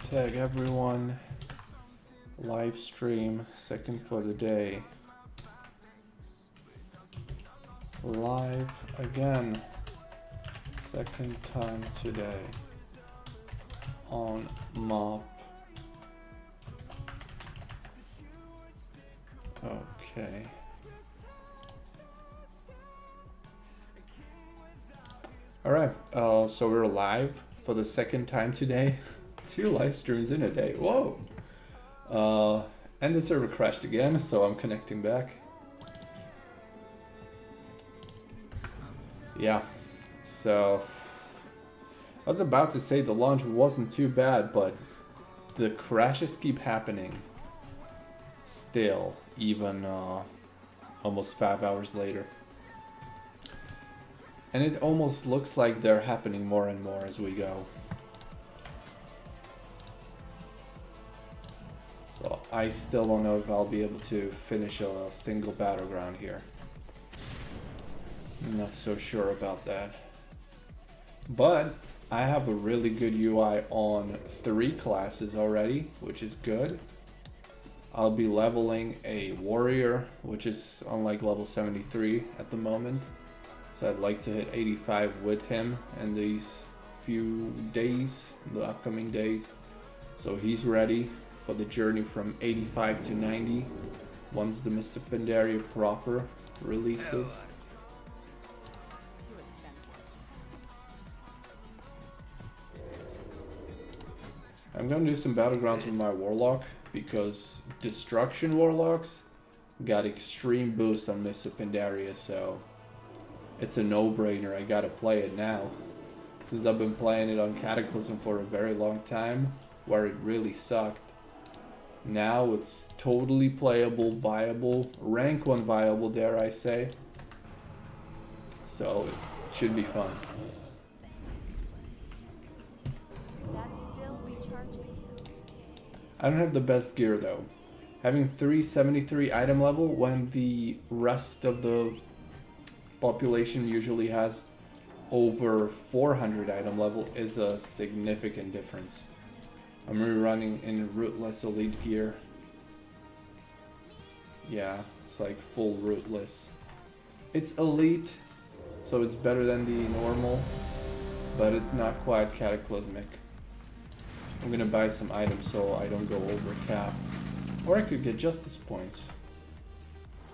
Tag everyone. Live stream, second for the day. Live again. Second time today. On mop. Okay. Alright, so we're live for the second time today. 2 live streams in a day. Whoa! And the server crashed again, so I'm connecting back. Yeah, so I was about to say the launch wasn't too bad, but the crashes keep happening still, even almost 5 hours later. And it almost looks like they're happening more and more as we go. So I still don't know if I'll be able to finish a single battleground here. I'm not so sure about that. But I have a really good UI on 3 classes already, which is good. I'll be leveling a warrior, which is on like level 73 at the moment. So I'd like to hit 85 with him in these few days, the upcoming days. So he's ready for the journey from 85 to 90 once the Mr. Pandaria proper releases. I'm gonna do some battlegrounds with my warlock because destruction warlocks got extreme boost on Mr. Pandaria, so it's a no-brainer. I gotta play it now. Since I've been playing it on Cataclysm for a very long time, where it really sucked. Now it's totally playable, viable, rank 1 viable, dare I say. So it should be fun. I don't have the best gear though. Having 373 item level when the rest of the population usually has over 400 item level is a significant difference. I'm rerunning in rootless elite gear. Yeah, it's like full rootless. It's elite, so it's better than the normal, but it's not quite cataclysmic. I'm gonna buy some items so I don't go over cap. Or I could get justice points.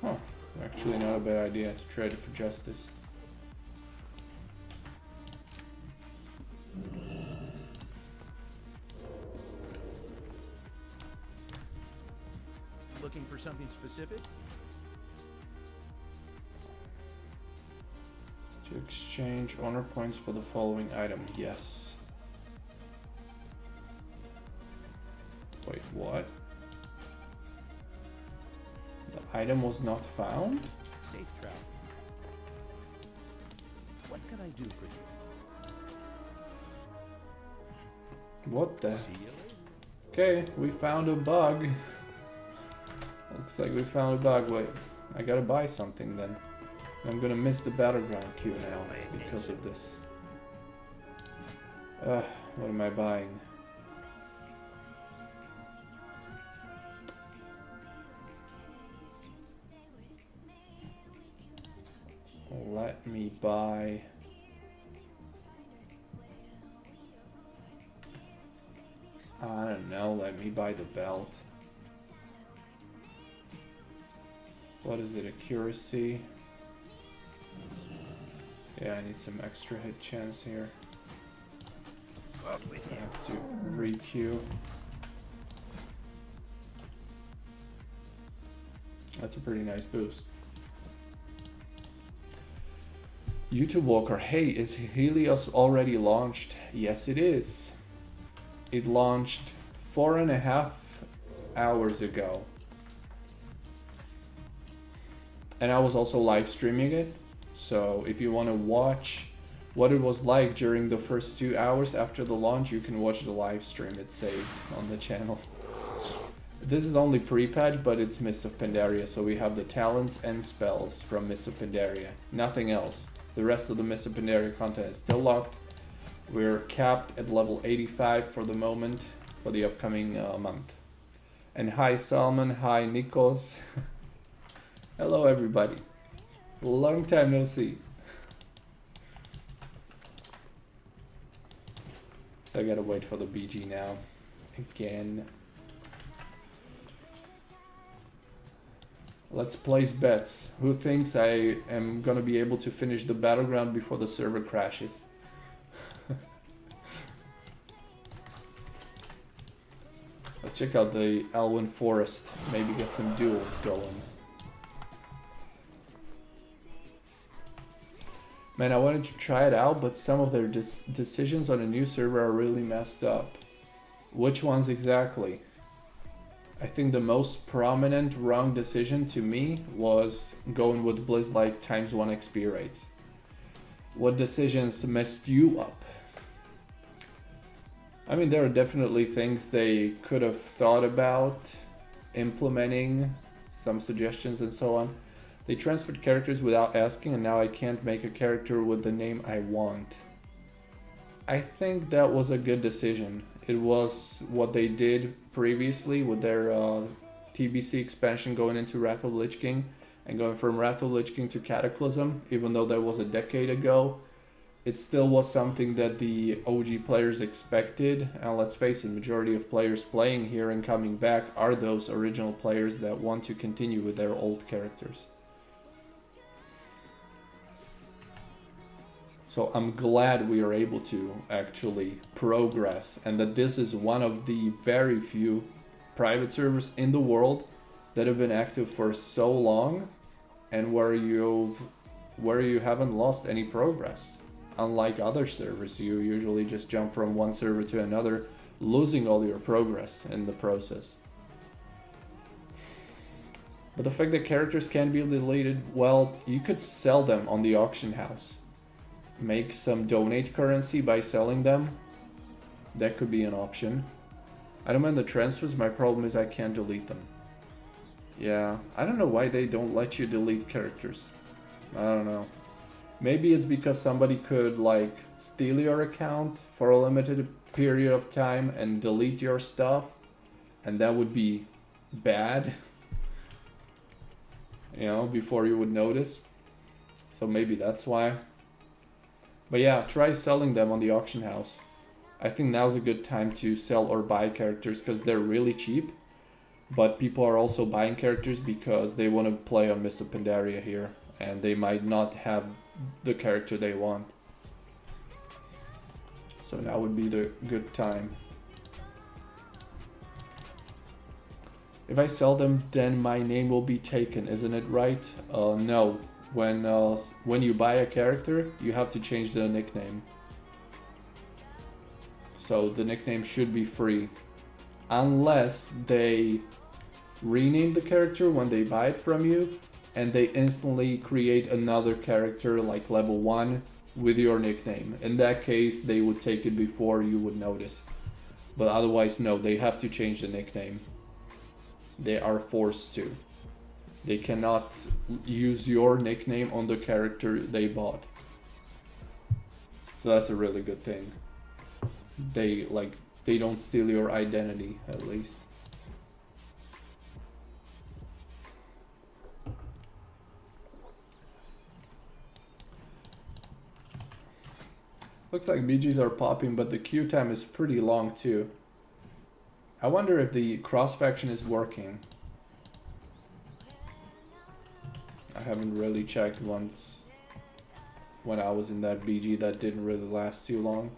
Huh, actually not a bad idea to trade it for justice. Looking for something specific? To exchange honor points for the following item, yes. Wait, what? The item was not found? Safe travel. What can I do for you? What the? See you later. Okay, we found a bug. Looks like we found a bug. Wait, I gotta buy something then. I'm gonna miss the battleground queue now because of this. What am I buying? Let me buy... I don't know, let me buy the belt. What is it, accuracy? Yeah, I need some extra hit chance here. I have to re-queue. That's a pretty nice boost. YouTube Walker, hey, is Helios already launched? Yes, it is. It launched 4.5 hours ago. And I was also live streaming it. So if you want to watch what it was like during the first 2 hours after the launch, you can watch the live stream. It's saved on the channel. This is only Prepatch, but it's Mist of Pandaria, so we have the talents and spells from Mist of Pandaria. Nothing else. The rest of the Mist of Pandaria content is still locked. We're capped at level 85 for the moment for the upcoming month. And hi Salman, hi Nikos. Hello everybody. Long time no see. So I gotta wait for the BG now. Again. Let's place bets. Who thinks I am gonna be able to finish the battleground before the server crashes? Let's check out the Elwyn Forest. Maybe get some duels going. Man, I wanted to try it out, but some of their decisions on a new server are really messed up. Which ones exactly? I think the most prominent wrong decision to me was going with Blizz-like ×1 XP rates. What decisions messed you up? I mean, there are definitely things they could have thought about implementing, some suggestions and so on. They transferred characters without asking, and now I can't make a character with the name I want. I think that was a good decision. It was what they did previously with their TBC expansion going into Wrath of Lich King and going from Wrath of Lich King to Cataclysm. Even though that was a decade ago, it still was something that the OG players expected. And let's face it, majority of players playing here and coming back are those original players that want to continue with their old characters. So I'm glad we are able to actually progress, and that this is one of the very few private servers in the world that have been active for so long and where you haven't lost any progress. Unlike other servers, you usually just jump from one server to another, losing all your progress in the process. But the fact that characters can be deleted, well, you could sell them on the auction house. Make some donate currency by selling them. That could be an option. I don't mind the transfers, my problem is I can't delete them. Yeah, I don't know why they don't let you delete characters. I don't know. Maybe it's because somebody could like steal your account for a limited period of time and delete your stuff, and that would be bad. You know, before you would notice. So maybe that's why. But yeah, try selling them on the auction house. I think now's a good time to sell or buy characters because they're really cheap. But people are also buying characters because they want to play on Mists of Pandaria here. And they might not have the character they want. So now would be the good time. If I sell them, then my name will be taken, isn't it right? No. When you buy a character, you have to change the nickname. So the nickname should be free. Unless they rename the character when they buy it from you, and they instantly create another character like level 1 with your nickname. In that case, they would take it before you would notice. But otherwise, no, they have to change the nickname. They are forced to. They cannot use your nickname on the character they bought. So that's a really good thing. They don't steal your identity, at least. Looks like BGs are popping, but the queue time is pretty long too. I wonder if the cross-faction is working. I haven't really checked once when I was in that BG that didn't really last too long.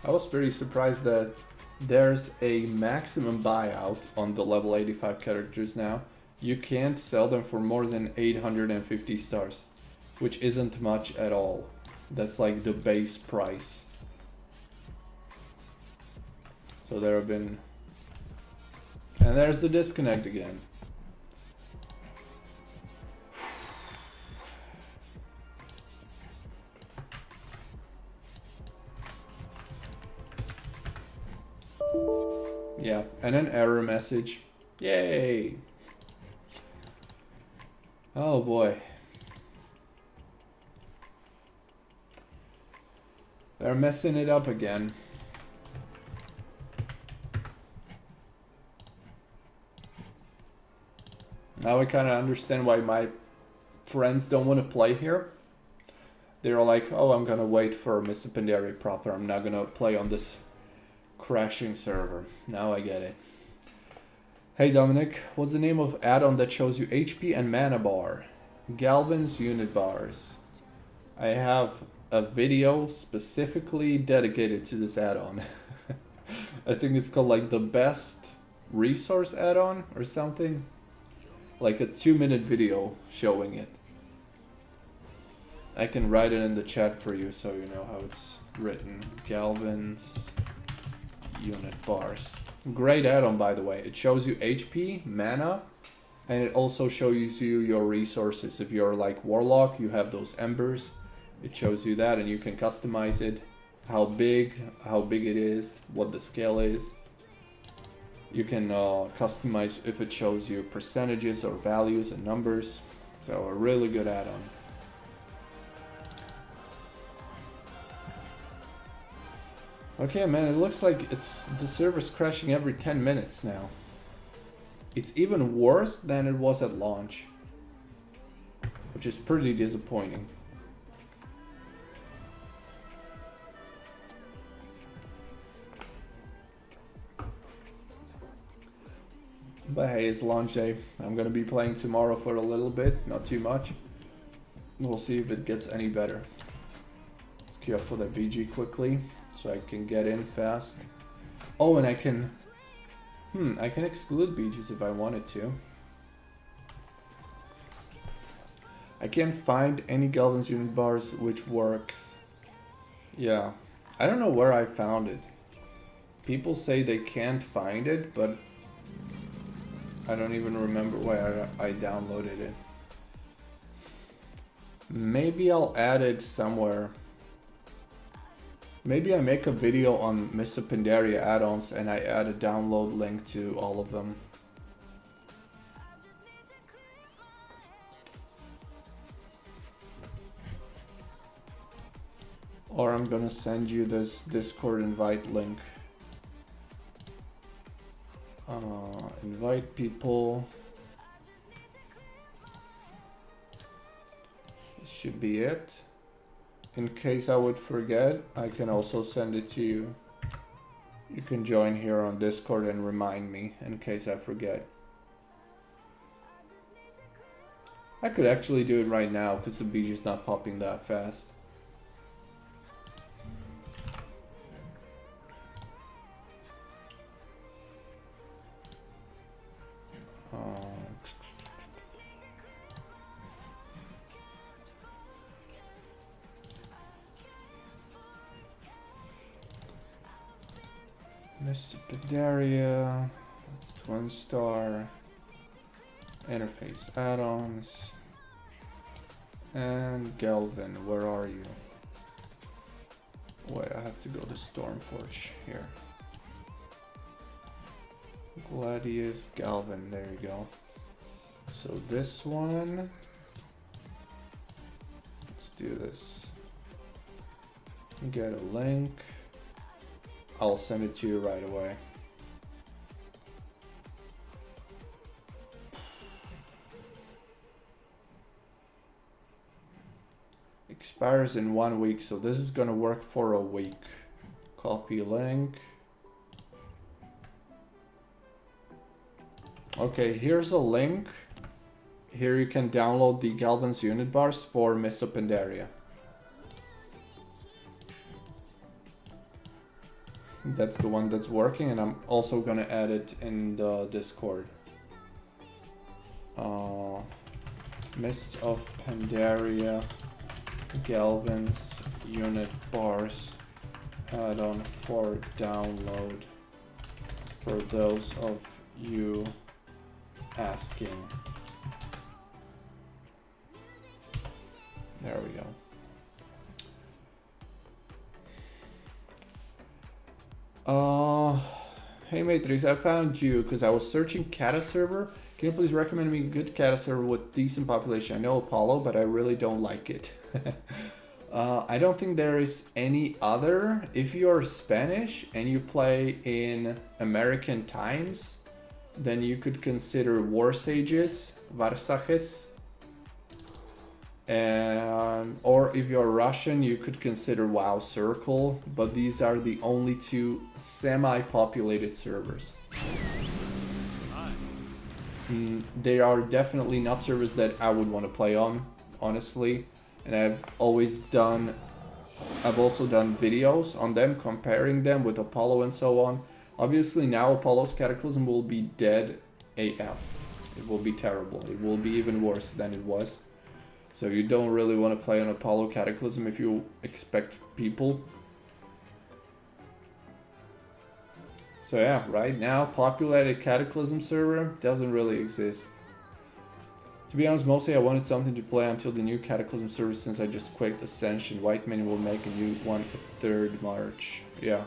I was pretty surprised that there's a maximum buyout on the level 85 characters now. You can't sell them for more than 850 stars, which isn't much at all. That's like the base price. So there have been... And there's the disconnect again. Yeah, and an error message. Yay! Oh boy. They're messing it up again. Now I kind of understand why my friends don't want to play here. They're like, oh, I'm gonna wait for Mr. Pandaria proper. I'm not gonna play on this crashing server. Now I get it. Hey Dominic, what's the name of add-on that shows you HP and mana bar? Galvin's unit bars. I have a video specifically dedicated to this add-on. I think it's called like the best resource add-on or something. Like a 2-minute video showing it. I can write it in the chat for you so you know how it's written. Galvin's unit bars. Great add-on, by the way. It shows you HP, mana, and it also shows you your resources. If you're like warlock, you have those embers. It shows you that, and you can customize it. How big it is, what the scale is. You can customize if it shows you percentages or values and numbers. So a really good add-on. Okay, man, it looks like the server's crashing every 10 minutes now. It's even worse than it was at launch, which is pretty disappointing. But hey, it's launch day. I'm gonna be playing tomorrow for a little bit, not too much. We'll see if it gets any better. Let's queue up for that BG quickly, so I can get in fast. Oh, and I can exclude BGs if I wanted to. I can't find any Galvin's unit bars which works. Yeah, I don't know where I found it. People say they can't find it, but I don't even remember where I downloaded it. Maybe I'll add it somewhere. Maybe I make a video on Mr. Pandaria add-ons and I add a download link to all of them. Or I'm gonna send you this Discord invite link. Invite people. This should be it. In case I would forget, I can also send it to you. You can join here on Discord and remind me in case I forget. I could actually do it right now because the BG is not popping that fast. Mr. Pandaria, Twinstar, interface add-ons, and Galvin, where are you? Wait, I have to go to Stormforge here. Gladius, Galvin, there you go. So this one, let's do this. Get a link. I'll send it to you right away. Expires in 1 week, so this is gonna work for a week. Copy link. Okay, here's a link. Here you can download the Galvin's unit bars for Mr. Pandaria. That's the one that's working, and I'm also gonna add it in the Discord. Mists of Pandaria, Galvin's unit bars, add-on for download for those of you asking. There we go. Hey MEYTRIX, I found you because I was searching Kata server. Can you please recommend me a good Kata server with decent population? I know Apollo, but I really don't like it. I don't think there is any other. If you're Spanish and you play in American times, then you could consider War Sages, Varsajes. Or if you're Russian, you could consider WoW Circle, but these are the only two semi-populated servers. They are definitely not servers that I would want to play on, honestly. And I've also done videos on them, comparing them with Apollo and so on. Obviously now Apollo's Cataclysm will be dead AF. It will be terrible. It will be even worse than it was. So you don't really want to play on Apollo Cataclysm if you expect people. So yeah, right now populated Cataclysm server doesn't really exist. To be honest, mostly I wanted something to play until the new Cataclysm server, since I just quit Ascension. Whitemane will make a new one at 3rd March. Yeah.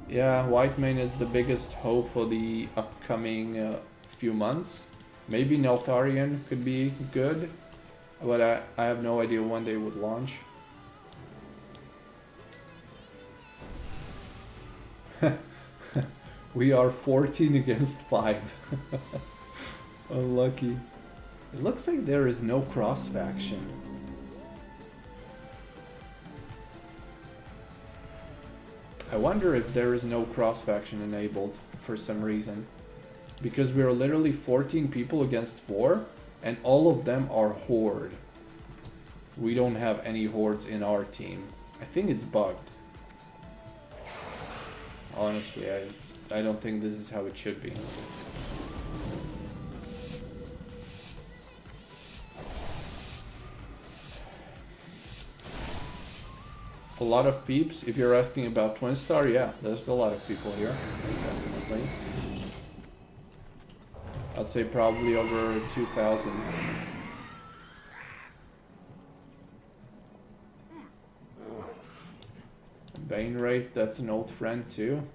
Yeah, Whitemane is the biggest hope for the upcoming few months. Maybe Neltharion could be good, but I have no idea when they would launch. We are 14 against 5. Unlucky. It looks like there is no cross faction. I wonder if there is no cross faction enabled for some reason. Because we are literally 14 people against 4, and all of them are Horde. We don't have any Hordes in our team. I think it's bugged. Honestly, I don't think this is how it should be. A lot of peeps. If you're asking about Twinstar, yeah, there's a lot of people here. Definitely. I'd say probably over 2,000. Bainwraith, that's an old friend too.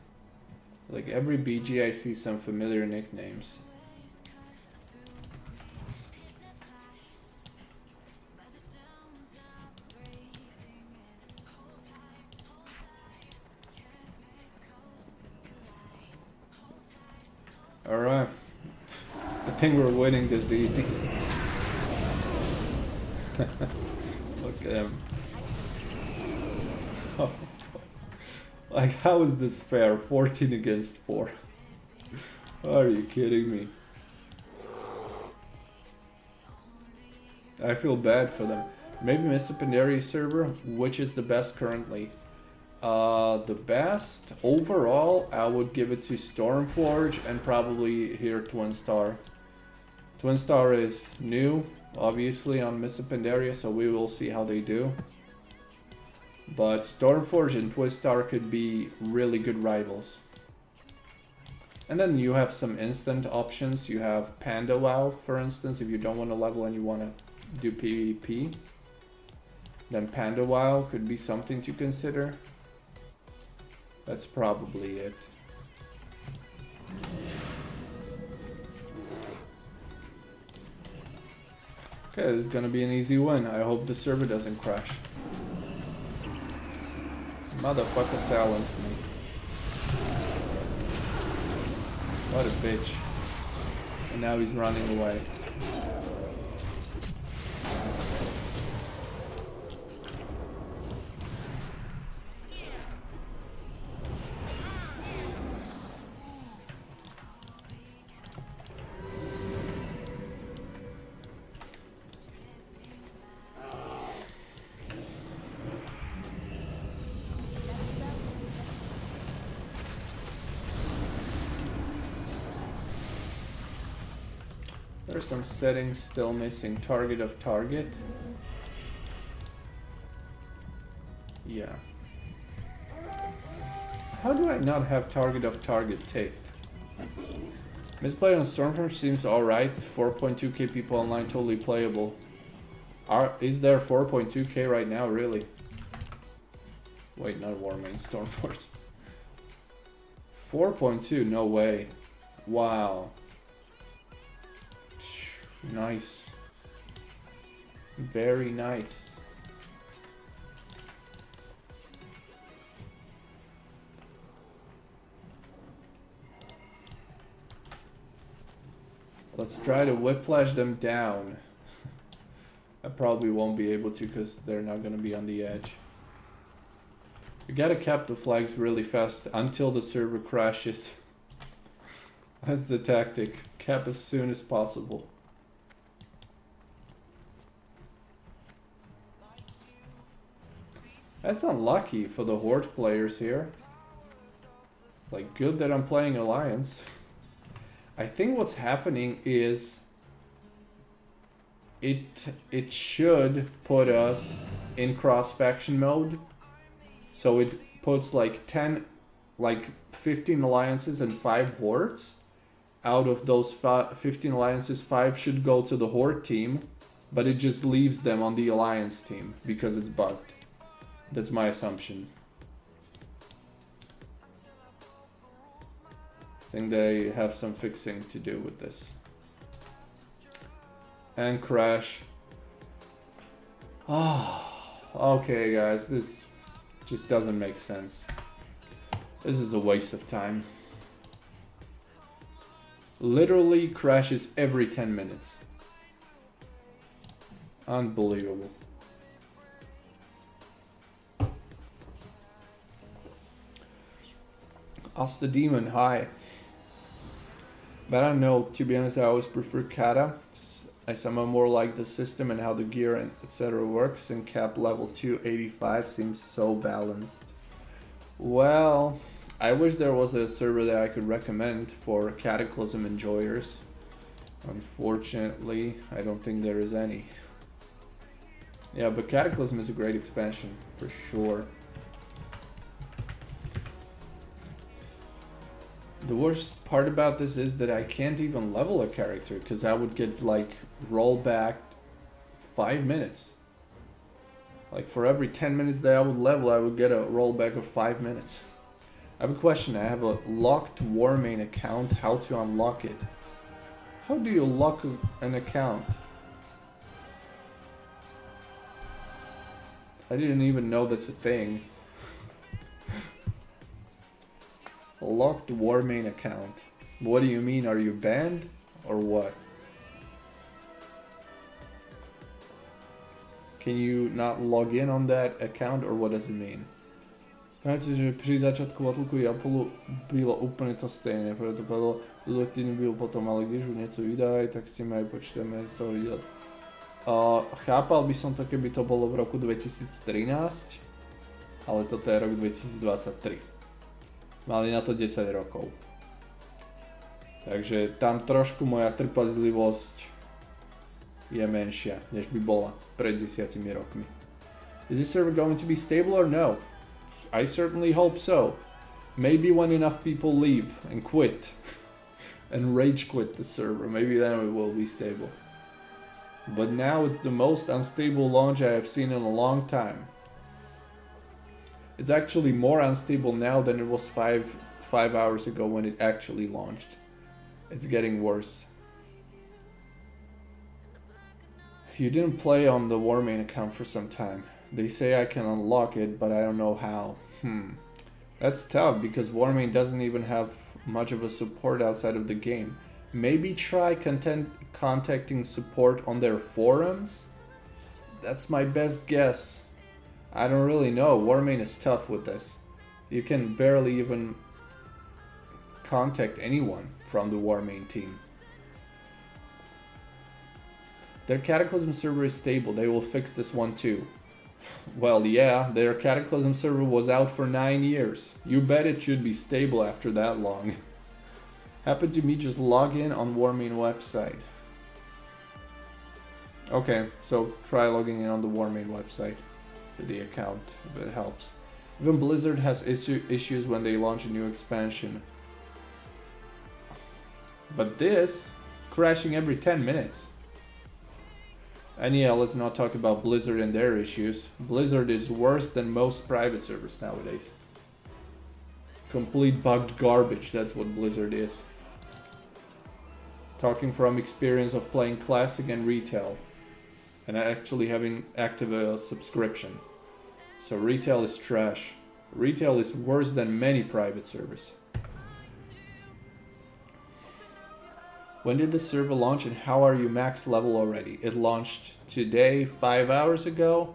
Like every BG I see some familiar nicknames. Alright. I think we're winning this easy. Look at him. Oh. Like, how is this fair? 14 against 4. Are you kidding me? I feel bad for them. Maybe Mr. Pandaria server, which is the best currently? The best overall, I would give it to Stormforge and probably here Twinstar. Twinstar is new, obviously, on Mr. Pandaria, so we will see how they do. But Stormforge and Twinstar could be really good rivals. And then you have some instant options. You have Panda WoW, for instance, if you don't want to level and you want to do PvP. Then Panda WoW could be something to consider. That's probably it. Okay, this is gonna be an easy win. I hope the server doesn't crash. Motherfucker silenced me. What a bitch. And now he's running away. There's some settings still missing. Target of target. Yeah. How do I not have target of target ticked? Misplay on Stormforge seems alright. 4.2k people online, totally playable. Is there 4.2k right now, really? Wait, not Warmane, Stormforge. 4.2, no way. Wow. Nice. Very nice. Let's try to whiplash them down. I probably won't be able to because they're not going to be on the edge. We gotta cap the flags really fast until the server crashes. That's the tactic. Cap as soon as possible. That's unlucky for the Horde players here. Like, good that I'm playing Alliance. I think what's happening is it should put us in cross-faction mode. So it puts like 15 alliances and 5 hordes. Out of those 15 alliances, 5 should go to the horde team, but it just leaves them on the alliance team because it's bugged. That's my assumption. I think they have some fixing to do with this. And crash. Oh, okay guys, this just doesn't make sense. This is a waste of time. Literally crashes every 10 minutes. Unbelievable. Us the Demon, hi. But I don't know, to be honest, I always prefer Kata. I somehow more like the system and how the gear and etc. works, and cap level 285 seems so balanced. Well, I wish there was a server that I could recommend for Cataclysm enjoyers. Unfortunately, I don't think there is any. Yeah, but Cataclysm is a great expansion, for sure. The worst part about this is that I can't even level a character, because I would get like rollback 5 minutes. Like for every 10 minutes that I would level, I would get a rollback of 5 minutes. I have a question. I have a locked Warmane account. How to unlock it? How do you lock an account? I didn't even know that's a thing. A locked Warmane account. What do you mean? Are you banned? Or what? Can you not log in on that account, or what does it mean? Znači, že pri začiatku Vatulku i Apollo bilo úplne to stejné, preto padlo, Duel byl potom, ale když už něco vydají, tak s tím aj počítame z toho vidět. Chápal by som to, keby to bolo v roku 2013, ale toto je rok 2023. Mali na to 10 rokov. Takže tam trošku moja trpezlivosť je menšia, než by bola pred 10 rokmi. Is this server going to be stable or no? I certainly hope so. Maybe when enough people leave and quit and rage quit the server, maybe then it will be stable. But now it's the most unstable launch I have seen in a long time. It's actually more unstable now than it was five hours ago when it actually launched. It's getting worse. You didn't play on the Warmane account for some time. They say I can unlock it, but I don't know how. That's tough because Warmane doesn't even have much of a support outside of the game. Maybe try contacting support on their forums? That's my best guess. I don't really know. Warmane is tough with this. You can barely even contact anyone from the Warmane team. Their Cataclysm server is stable. They will fix this one too. Well, yeah, their Cataclysm server was out for 9 years. You bet it should be stable after that long. Happened to me, just log in on Warmane website. Okay, so try logging in on the Warmane website for the account, if it helps. Even Blizzard has issues when they launch a new expansion. But this, crashing every 10 minutes. And yeah, let's not talk about Blizzard and their issues. Blizzard is worse than most private servers nowadays. Complete bugged garbage, that's what Blizzard is. Talking from experience of playing Classic and Retail. And actually having active subscription. So Retail is trash. Retail is worse than many private servers. When did the server launch and how are you max level already? It launched today, 5 hours ago.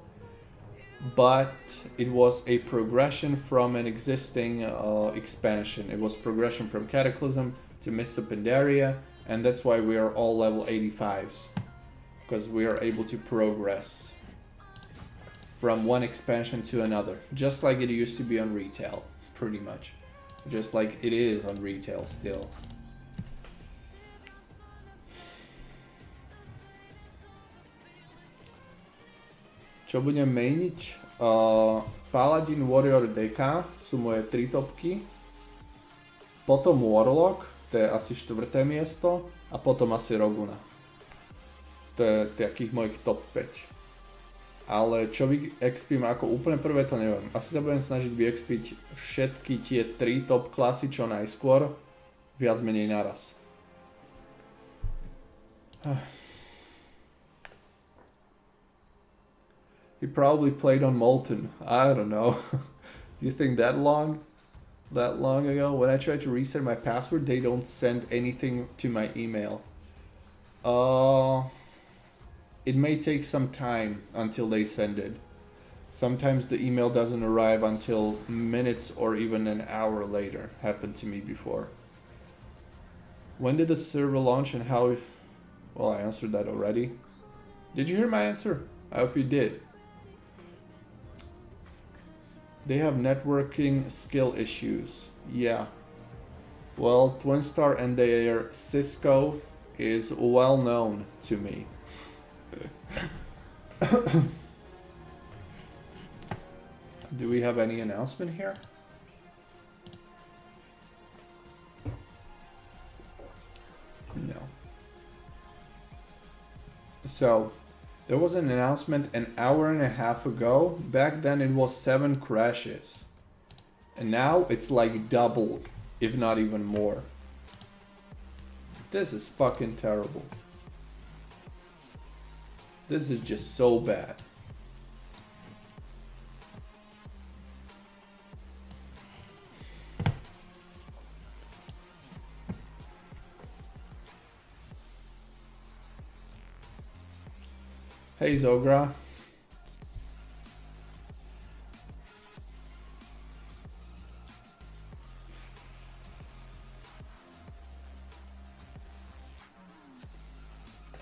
But it was a progression from an existing expansion. It was progression from Cataclysm to Mr. Pandaria, and that's why we are all level 85s. Because we are able to progress from one expansion to another. Just like it used to be on Retail, pretty much. Just like it is on Retail still. Čo budem meniť? Paladin, Warrior, DK sú moje 3 topky. Potom Warlock, to je asi 4. miesto. A potom asi Roguna. To je takých mojich top 5. Ale čo vyexpím ako úplne prvé, to neviem. Asi sa budem snažiť vyexpiť všetky tie 3 top klasy čo najskôr. Viac menej naraz. He probably played on Molten. I don't know. You think that long? That long ago? When I tried to reset my password, they don't send anything to my email. It may take some time until they send it. Sometimes the email doesn't arrive until minutes or even an hour later. Happened to me before. When did the server launch and how... Well, I answered that already. Did you hear my answer? I hope you did. They have networking skill issues. Yeah. Well, Twinstar and their Cisco is well known to me. Do we have any announcement here? No. So, there was an announcement an hour and a half ago. Back then it was 7 crashes. And now it's like double, if not even more. This is fucking terrible. This is just so bad. Hey Zogra.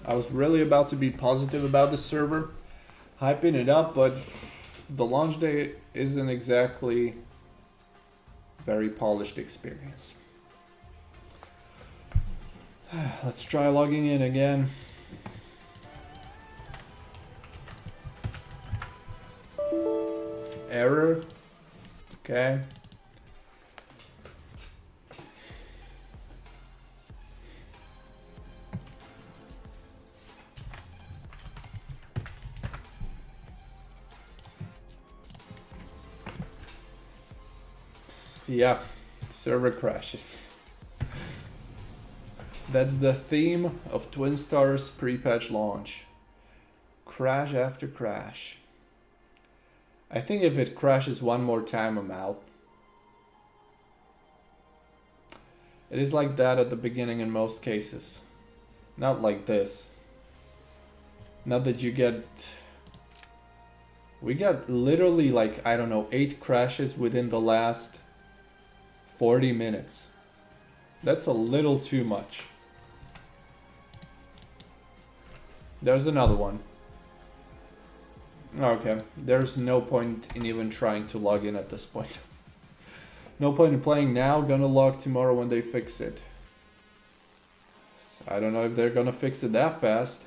I was really about to be positive about the server, hyping it up, but the launch day isn't exactly very polished experience. Let's try logging in again. Error. Okay. Yeah, server crashes. That's the theme of Twinstar's pre-patch launch. Crash after crash. I think if it crashes one more time, I'm out. It is like that at the beginning in most cases. Not like this. Not that you get... We got literally like, I don't know, 8 crashes within the last 40 minutes. That's a little too much. There's another one. Okay, there's no point in even trying to log in at this point. No point in playing now, gonna log tomorrow when they fix it. So I don't know if they're gonna fix it that fast.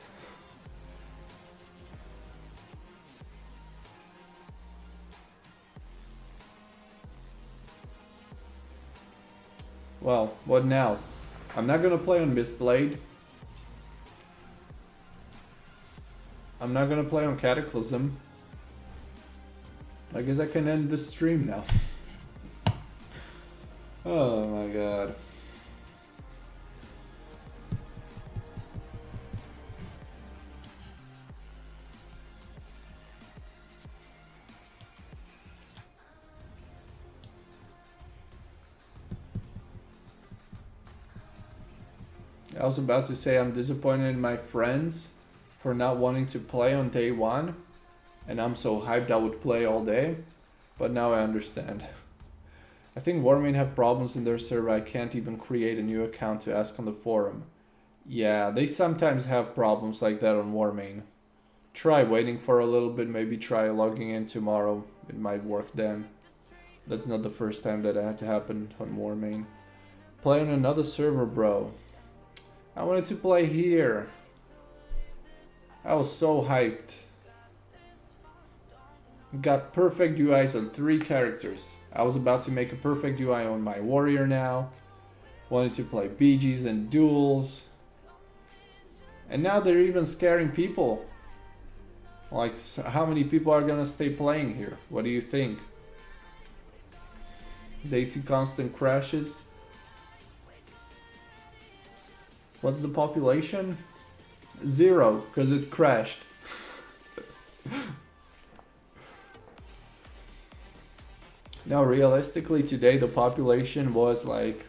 Well, what now? I'm not gonna play on Mistblade. I'm not gonna play on Cataclysm. I guess I can end the stream now. Oh my god. I was about to say I'm disappointed in my friends for not wanting to play on day one, and I'm so hyped I would play all day, but now I understand. I think Warmain have problems in their server. I can't even create a new account to ask on the forum. Yeah, they sometimes have problems like that on Warmain. Try waiting for a little bit, maybe try logging in tomorrow. It might work then. That's not the first time that had to happen on Warmain. Play on another server, bro. I wanted to play here. I was so hyped. Got perfect UIs on 3 characters. I was about to make a perfect UI on my warrior now. Wanted to play BGs and duels. And now they're even scaring people. Like, how many people are gonna stay playing here? What do you think? They see constant crashes. What's the population? 0, because it crashed. Now, realistically, today the population was like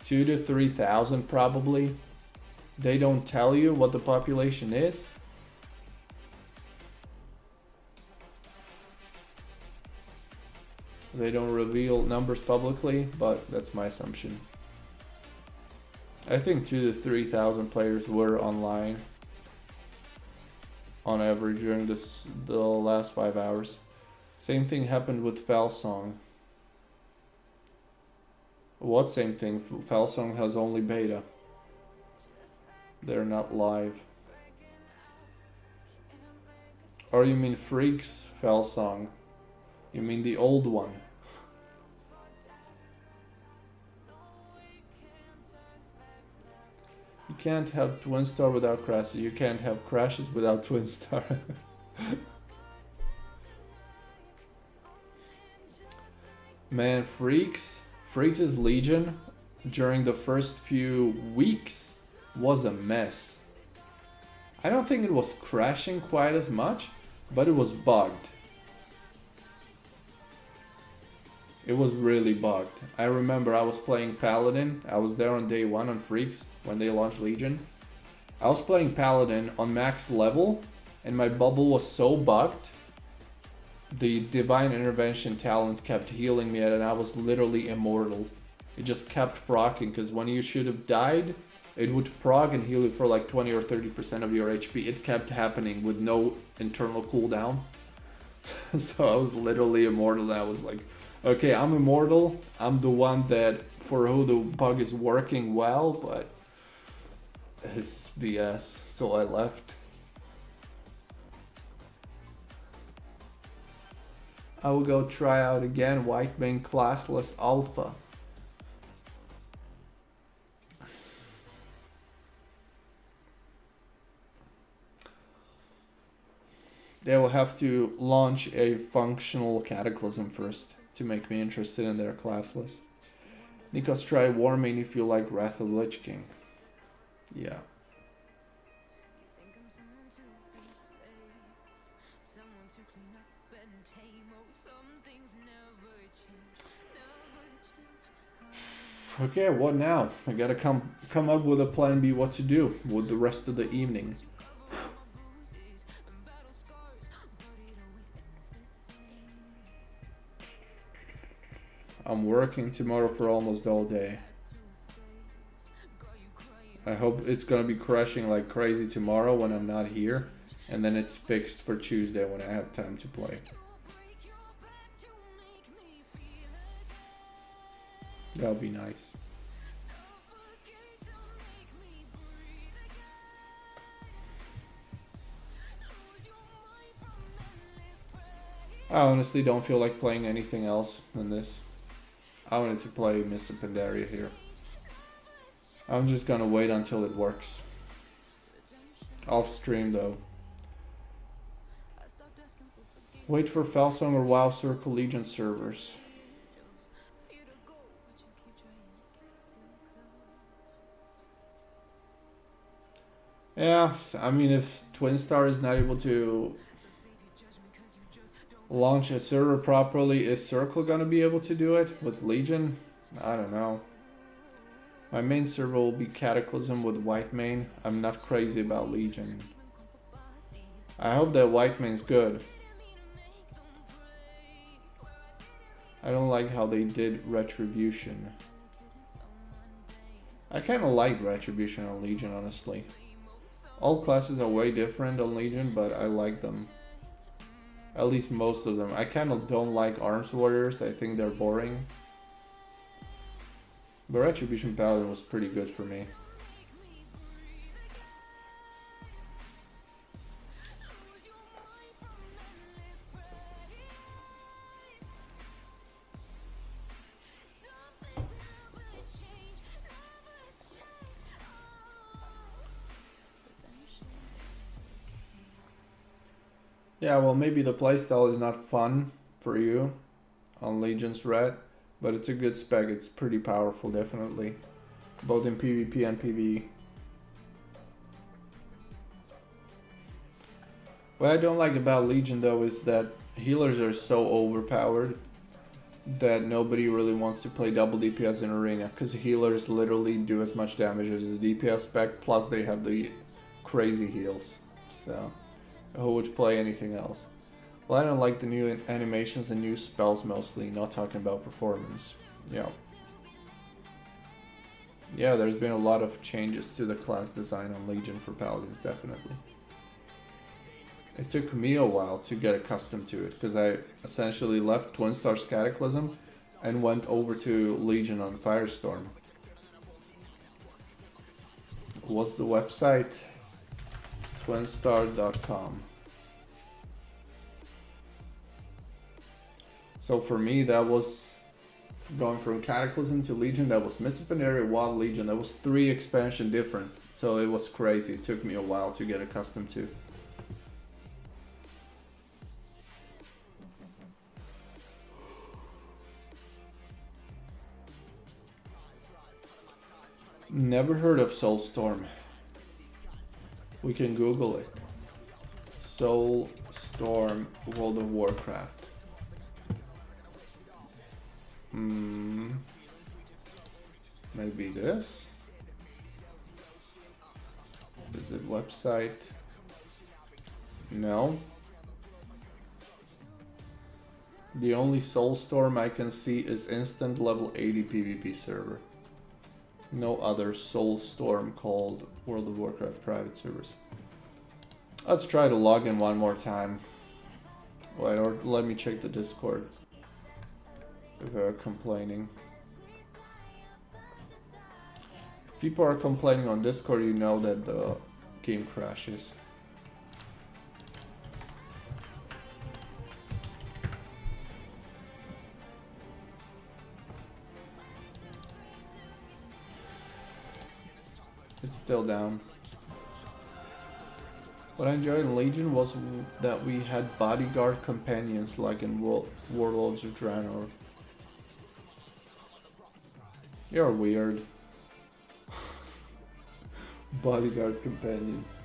2,000 to 3,000 probably. They don't tell you what the population is. They don't reveal numbers publicly, but that's my assumption. I think 2,000 to 3,000 players were online on average during the last 5 hours. Same thing happened with Felsong. What same thing? Felsong has only beta. They're not live. Or you mean Freaks Felsong? You mean the old one? You can't have Twinstar without crashes. You can't have crashes without Twinstar. Man, Freaks' Legion during the first few weeks was a mess. I don't think it was crashing quite as much, but it was bugged. It was really bugged. I remember I was playing Paladin. I was there on day 1 on Freaks when they launched Legion. I was playing Paladin on max level and my bubble was so bugged. The Divine Intervention talent kept healing me and I was literally immortal. It just kept proccing because when you should have died, it would proc and heal you for like 20 or 30% of your HP. It kept happening with no internal cooldown. So I was literally immortal and I was like, okay, I'm immortal. I'm the one that for who the bug is working well, but it's BS. So I left. I will go try out again Whitemane classless alpha. They will have to launch a functional cataclysm first to make me interested in their classless. Nikos, try Warmain if you like Wrath of the Lich King. Yeah. Okay, what now? I gotta come up with a plan B what to do with the rest of the evening. I'm working tomorrow for almost all day. I hope it's gonna be crashing like crazy tomorrow when I'm not here, and then it's fixed for Tuesday when I have time to play. That'll be nice. I honestly don't feel like playing anything else than this. I wanted to play Mr. Pandaria here. I'm just gonna wait until it works. Off stream though. Wait for Felsong or WoW Circle Legion servers. Yeah, I mean, if Twinstar is not able to launch a server properly, is Circle gonna be able to do it with Legion? I don't know. My main server will be Cataclysm with White Main. I'm not crazy about Legion. I hope that White Main's good. I don't like how they did Retribution. I kinda like Retribution on Legion, honestly. All classes are way different on Legion, but I like them. At least most of them. I kinda don't like Arms Warriors, I think they're boring. But Retribution Paladin was pretty good for me. Yeah, well, maybe the playstyle is not fun for you on Legion's Red, but it's a good spec. It's pretty powerful, definitely, both in PvP and PvE. What I don't like about Legion, though, is that healers are so overpowered that nobody really wants to play double DPS in Arena, because healers literally do as much damage as the DPS spec, plus they have the crazy heals. So who would play anything else? Well, I don't like the new animations and new spells mostly, not talking about performance. Yeah. Yeah, there's been a lot of changes to the class design on Legion for Paladins, definitely. It took me a while to get accustomed to it, because I essentially left Twinstar's Cataclysm and went over to Legion on Firestorm. What's the website? Twinstar.com. So for me, that was going from Cataclysm to Legion. That was Mist of Pandaria, Wild Legion. That was 3 expansion difference. So it was crazy. It took me a while to get accustomed to. Never heard of Soulstorm. We can Google it. Soulstorm World of Warcraft. Maybe this. Visit website. No. The only Soulstorm I can see is instant level 80 PvP server. No other Soulstorm called World of Warcraft private servers. Let's try to log in one more time. Wait, or let me check the Discord. If they're complaining. If people are complaining on Discord, you know that the game crashes. It's still down. What I enjoyed in Legion was that we had bodyguard companions like in Warlords of Draenor. You're weird. Bodyguard companions.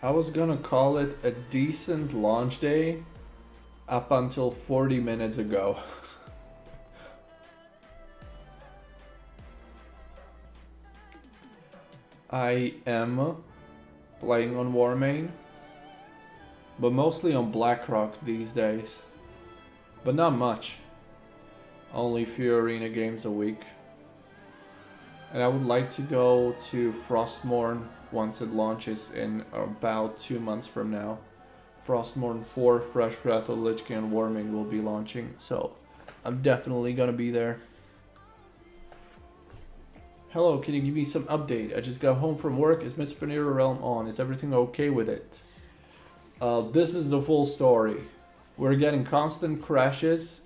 I was gonna call it a decent launch day up until 40 minutes ago. I am playing on Warmain, but mostly on Blackrock these days. But not much. Only few arena games a week. And I would like to go to Frostmourne once it launches in about 2 months from now. Frostmourne 4, Fresh Breath of Lich King and Warming will be launching, so I'm definitely gonna be there. Hello, can you give me some update? I just got home from work. Is Mist of Pandaria Realm on? Is everything okay with it? This is the full story. We're getting constant crashes.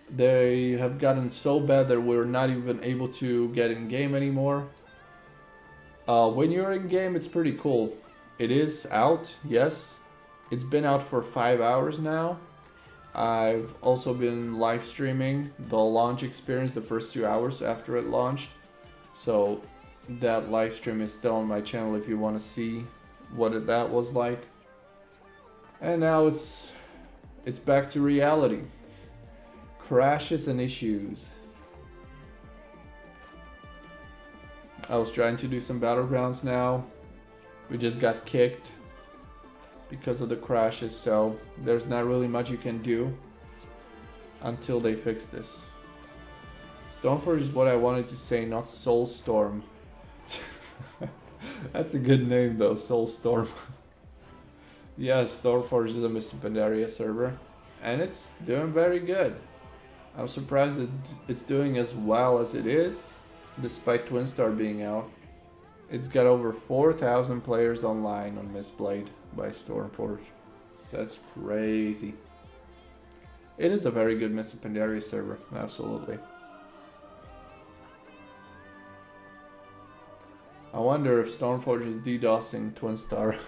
They have gotten so bad that we're not even able to get in game anymore. When you're in game, it's pretty cool. It is out, yes. It's been out for 5 hours now. I've also been live streaming the launch experience the first 2 hours after it launched. So that live stream is still on my channel if you want to see what that was like. And now it's back to reality. Crashes and issues. I was trying to do some battlegrounds now. We just got kicked because of the crashes, so there's not really much you can do until they fix this. Stoneforge is what I wanted to say, not Soulstorm. That's a good name though, Soulstorm. Yes, Stoneforge is a Mr. Pandaria server, and it's doing very good. I'm surprised that it's doing as well as it is, despite Twinstar being out. It's got over 4,000 players online on Mistblade by Stormforge. So that's crazy. It is a very good Mr. Pandaria server, absolutely. I wonder if Stormforge is DDoSing Twinstar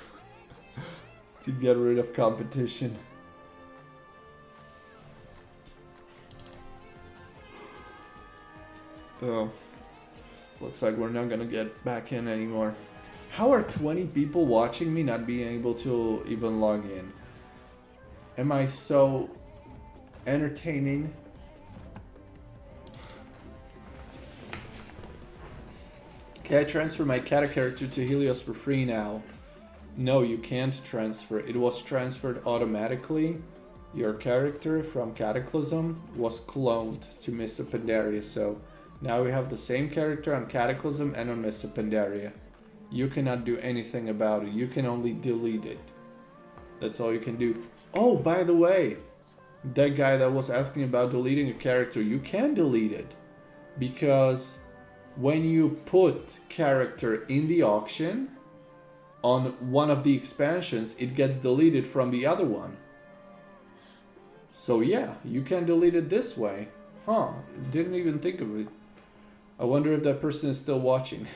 to get rid of competition. Oh, looks like we're not gonna get back in anymore. How are 20 people watching me not being able to even log in? Am I so entertaining? Can I transfer my cat character to Helios for free now? No, you can't transfer. It was transferred automatically. Your character from Cataclysm was cloned to Mr. Pandaria, so now we have the same character on Cataclysm and on Mr. Pandaria. You cannot do anything about it. You can only delete it. That's all you can do. Oh, by the way, that guy that was asking about deleting a character, you can delete it. Because when you put character in the auction, on one of the expansions, it gets deleted from the other one. So yeah, you can delete it this way. Huh, didn't even think of it. I wonder if that person is still watching.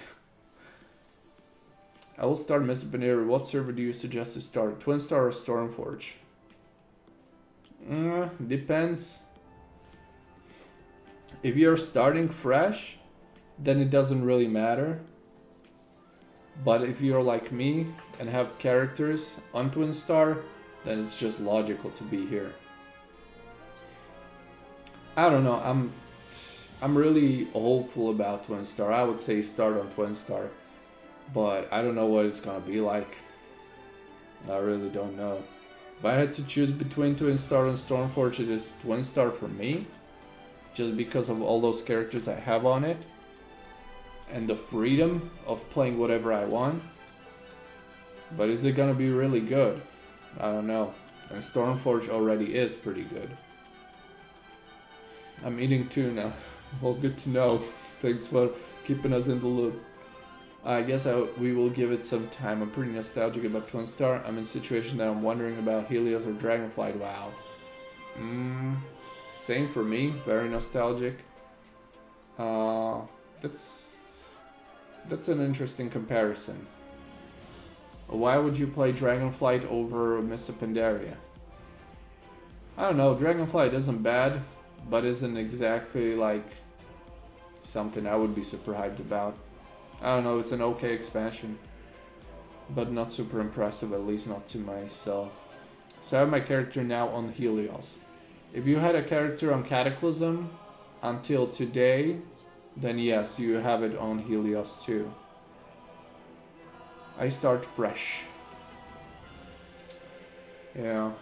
I will start Mr. Pandaria. What server do you suggest to start? Twinstar or Stormforge? Depends. If you're starting fresh, then it doesn't really matter. But if you're like me and have characters on Twinstar, then it's just logical to be here. I don't know, I'm really hopeful about Twinstar. I would say start on Twinstar, but I don't know what it's gonna be like. I really don't know. If I had to choose between Twinstar and Stormforge, it is Twinstar for me, just because of all those characters I have on it, and the freedom of playing whatever I want. But is it gonna be really good? I don't know. And Stormforge already is pretty good. I'm eating tuna. Well, good to know. Thanks for keeping us in the loop. I guess we will give it some time. I'm pretty nostalgic about Twinstar. I'm in a situation that I'm wondering about Helios or Dragonflight. Wow. Same for me. Very nostalgic. That's an interesting comparison. Why would you play Dragonflight over Mr. Pandaria? I don't know. Dragonflight isn't bad, but isn't exactly like something I would be super hyped about. I don't know, it's an okay expansion, but not super impressive, at least not to myself. So I have my character now on Helios. If you had a character on Cataclysm until today, then yes, you have it on Helios too. I start fresh. Yeah.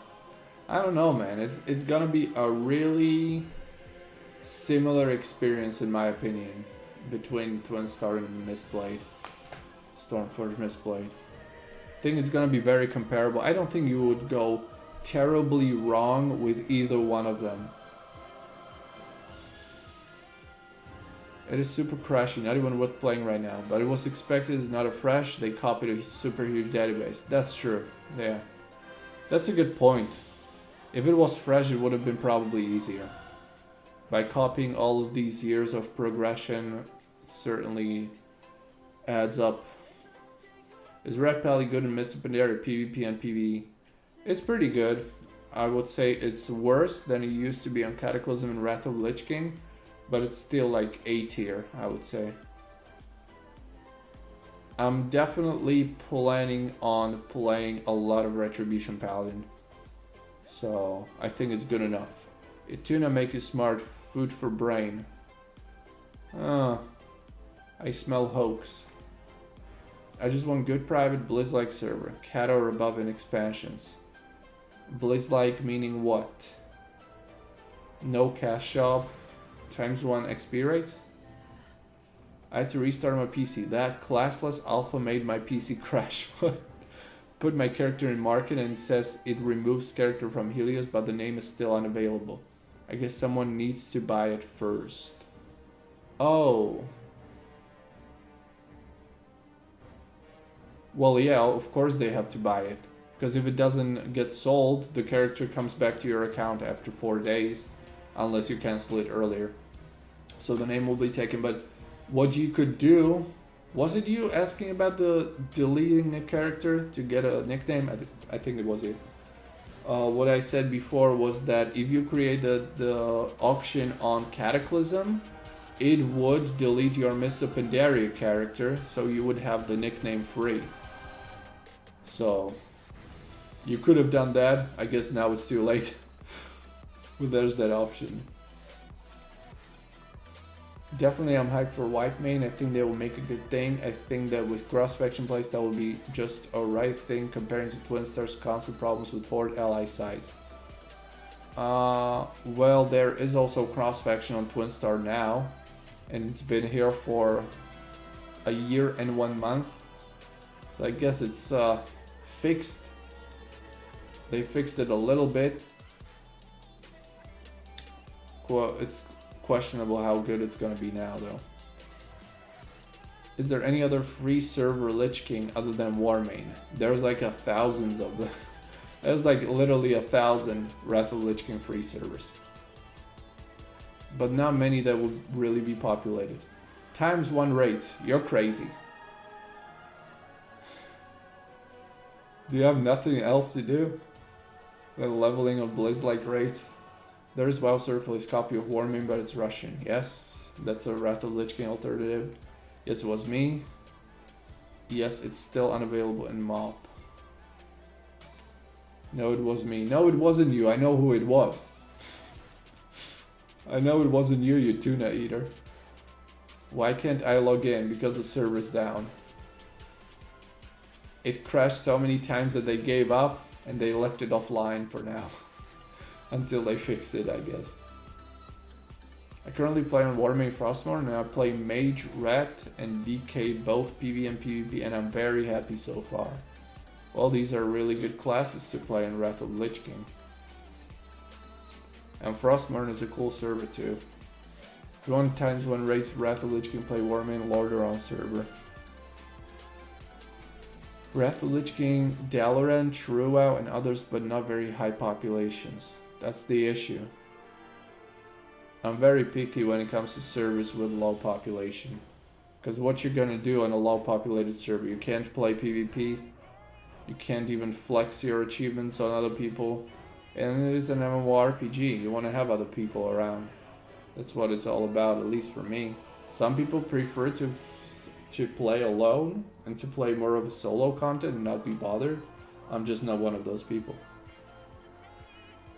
I don't know, man. It's gonna be a really similar experience, in my opinion, between Twinstar and Mistblade. Stormforge Mistblade. I think it's gonna be very comparable. I don't think you would go terribly wrong with either one of them. It is super crashy, not even worth playing right now, but it was expected. It's not a fresh, they copied a super huge database. That's true, yeah. That's a good point. If it was fresh, it would have been probably easier. by copying all of these years of progression, certainly adds up. Is Red Pally good in Mr. Pandaria PvP and PvE? It's pretty good. I would say it's worse than it used to be on Cataclysm and Wrath of the Lich King, but it's still like A tier, I would say. I'm definitely planning on playing a lot of Retribution Paladin, so I think it's good enough. Tuna make you smart, food for brain. I smell hoax. I just want good private Blizz-like server, cat or above in expansions. Blizz-like meaning what? No cash shop, ×1 XP rate? I had to restart my PC. That classless alpha made my PC crash. Put my character in market and it says it removes character from Helios, but the name is still unavailable. I guess someone needs to buy it first. Oh. Well, yeah, of course they have to buy it. Because if it doesn't get sold, the character comes back to your account after 4 days. Unless you cancel it earlier. So the name will be taken, but what you could do, was it you asking about the deleting a character to get a nickname? I think it was you. What I said before was that if you create the auction on Cataclysm, it would delete your Mr. Pandaria character, so you would have the nickname free. So you could have done that. I guess now it's too late. But there's that option. Definitely I'm hyped for White Main. I think they will make a good thing. I think that with cross-faction plays that will be just a right thing comparing to Twinstar's constant problems with Horde ally sides. Well, there is also cross-faction on Twinstar now. And it's been here for a year and 1 month. So I guess it's fixed. They fixed it a little bit. It's questionable how good it's gonna be now though. Is there any other free server Lich King other than Warmain? There's like thousands of them. There's like literally 1,000 Wrath of the Lich King free servers. But not many that would really be populated. ×1 rates, you're crazy. Do you have nothing else to do than leveling of Blizz-like rates? There is WoW Circle's copy of Warmain, but it's Russian. Yes, that's a Wrath of the Lich King alternative. Yes, it was me. Yes, it's still unavailable in MOP. No, it was me. No, it wasn't you. I know who it was. I know it wasn't you, you tuna eater. Why can't I log in? Because the server's down. It crashed so many times that they gave up and they left it offline for now. Until they fix it, I guess. I currently play on Warmain Frostmourne and I play Mage, Rat and DK both PV and PvP and I'm very happy so far. Well, these are really good classes to play in Wrath of the Lich King. And Frostmourne is a cool server too. If you want ×1 rates Wrath of the Lich King, play Warmain Lordaeron server. Wrath of the Lich King, Dalaran, Truow and others, but not very high populations. That's the issue. I'm very picky when it comes to servers with low population. Because what you're gonna do on a low populated server, you can't play PvP. You can't even flex your achievements on other people. And it is an MMORPG, you want to have other people around. That's what it's all about, at least for me. Some people prefer to play alone and to play more of a solo content and not be bothered. I'm just not one of those people.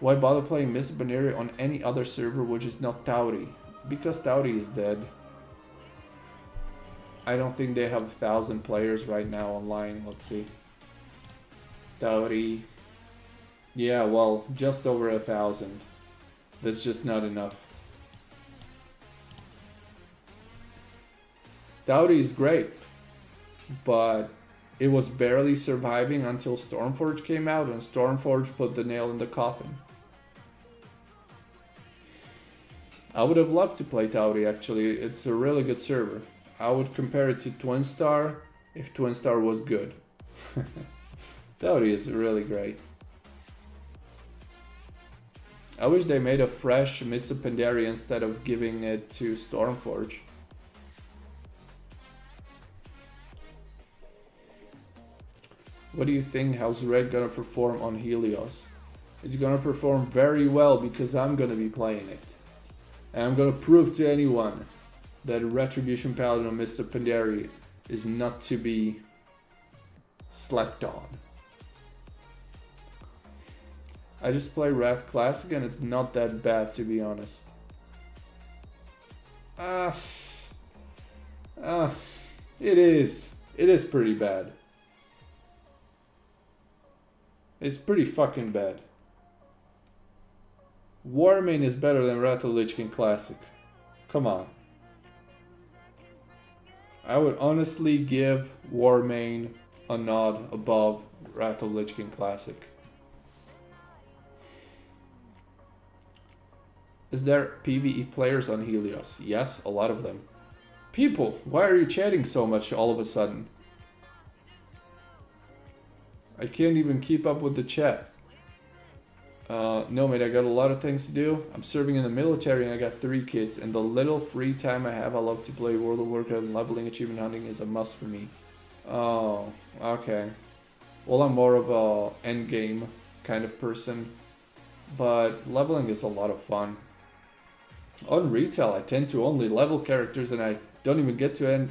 Why bother playing Mr. Pandaria on any other server which is not Tauri? Because Tauri is dead. I don't think they have 1,000 players right now online. Let's see. Tauri. Yeah, well, just over 1,000. That's just not enough. Tauri is great, but it was barely surviving until Stormforge came out, and Stormforge put the nail in the coffin. I would have loved to play Tauri actually. It's a really good server. I would compare it to Twinstar if Twinstar was good. Tauri is really great. I wish they made a fresh Mr. Pandaria instead of giving it to Stormforge. What do you think? How's Red gonna perform on Helios? It's gonna perform very well because I'm gonna be playing it. And I'm gonna prove to anyone that Retribution Paladin on Mr. Pandaria is not to be slept on. I just play Wrath Classic and it's not that bad, to be honest. It is. It is pretty bad. It's pretty fucking bad. Warmane is better than Wrath of Lich King Classic. Come on. I would honestly give Warmane a nod above Wrath of Lich King Classic. Is there PvE players on Helios? Yes, a lot of them. People, why are you chatting so much all of a sudden? I can't even keep up with the chat. No mate, I got a lot of things to do. I'm serving in the military and I got 3 kids. And the little free time I have, I love to play World of Warcraft, and leveling achievement hunting is a must for me. Oh, okay. Well, I'm more of a endgame kind of person. But leveling is a lot of fun. On retail, I tend to only level characters and I don't even get to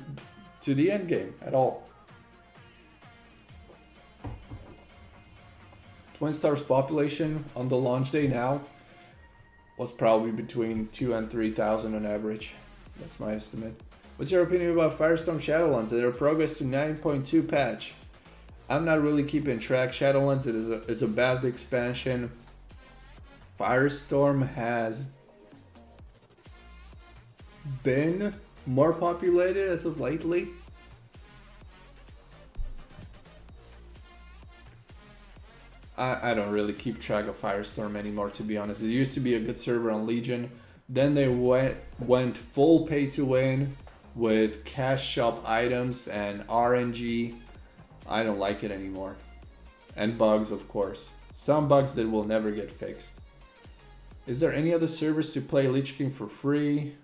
the end game at all. Twinstar's population on the launch day now was probably between 2,000 and 3,000 on average. That's my estimate. What's your opinion about Firestorm Shadowlands and their progress to 9.2 patch? I'm not really keeping track. Shadowlands is a bad expansion. Firestorm has been more populated as of lately. I don't really keep track of Firestorm anymore, to be honest. It used to be a good server on Legion. Then they went full pay to win with cash shop items and RNG. I don't like it anymore. And bugs, of course. Some bugs that will never get fixed. Is there any other servers to play Lich King for free?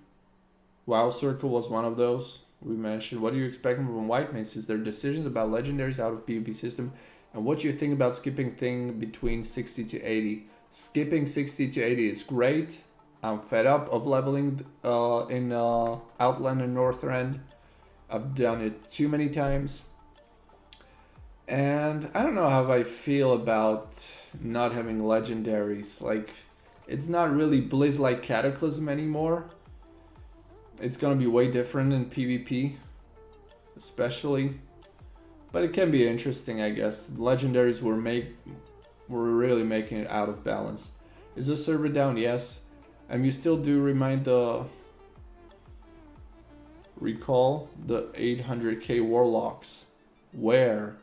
WoW Circle was one of those we mentioned. What are you expecting from Whitemane since their decisions about legendaries out of PvP system? And what do you think about skipping thing between 60 to 80? Skipping 60 to 80 is great. I'm fed up of leveling in Outland and Northrend. I've done it too many times. And I don't know how I feel about not having legendaries. Like, it's not really Blizz like Cataclysm anymore. It's gonna be way different in PvP, especially. But it can be interesting, I guess. Legendaries were really making it out of balance. Is the server down? Yes. And you still do recall the 800k warlocks. Where?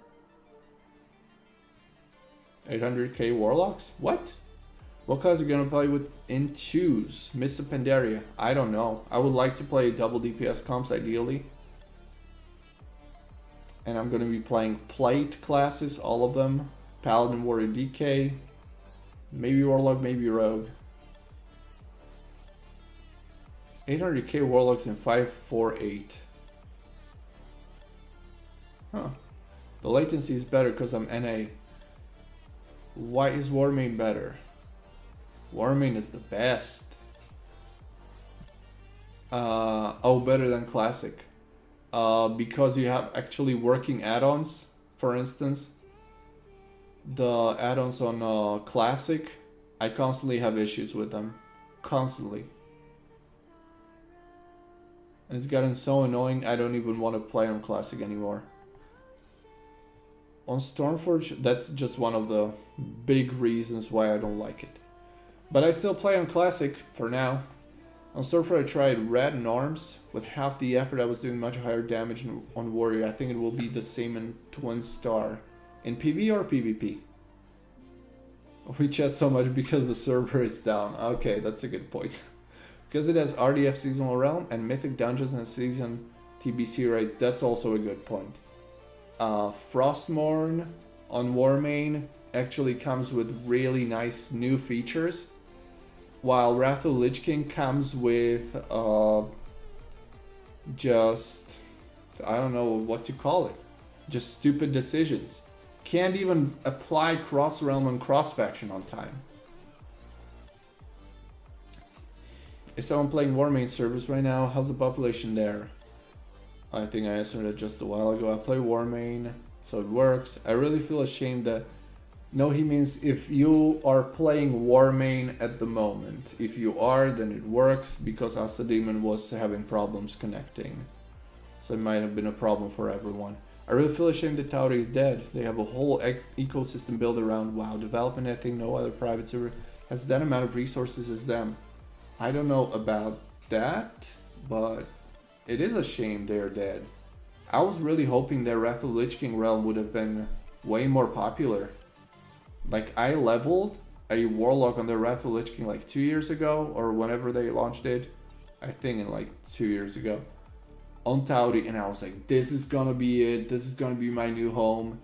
800k warlocks? What? What class are you gonna play with in 2s? Mr. Pandaria? I don't know. I would like to play double DPS comps ideally. And I'm going to be playing plate classes, all of them. Paladin, Warrior, DK. Maybe Warlock, maybe Rogue. 800k Warlocks in 548. Huh. The latency is better because I'm NA. Why is Warmane better? Warmane is the best. Better than Classic. Because you have actually working add-ons. For instance, the add-ons on Classic, I constantly have issues with them. Constantly. And it's gotten so annoying, I don't even want to play on Classic anymore. On Stormforge, that's just one of the big reasons why I don't like it. But I still play on Classic for now. On Stormforge, I tried Red Norms. With half the effort, I was doing much higher damage on Warrior. I think it will be the same in Twinstar. In PvE or PvP? We chat so much because the server is down. Okay, that's a good point. Because it has RDF Seasonal Realm and Mythic Dungeons and Season TBC raids. That's also a good point. Frostmourne on Warmane actually comes with really nice new features. while Wrath of Lich King comes with just, I don't know what to call it, just stupid decisions. Can't even apply cross-realm and cross-faction on time. Is someone playing Warmane servers right now? How's the population there? I think I answered it just a while ago. I play Warmane, so it works. I really feel ashamed that... No, he means if you are playing Warmane at the moment. If you are, then it works, because Asademon was having problems connecting. So it might have been a problem for everyone. I really feel ashamed that Tauri is dead. They have a whole ecosystem built around WoW development. I think no other private server has that amount of resources as them. I don't know about that, but it is a shame they're dead. I was really hoping that Wrath of Lich King realm would have been way more popular. Like, I leveled a warlock on the Wrath of Lich King like 2 years ago, or whenever they launched it. I think in like 2 years ago. On Tauri, and I was like, this is gonna be it. This is gonna be my new home.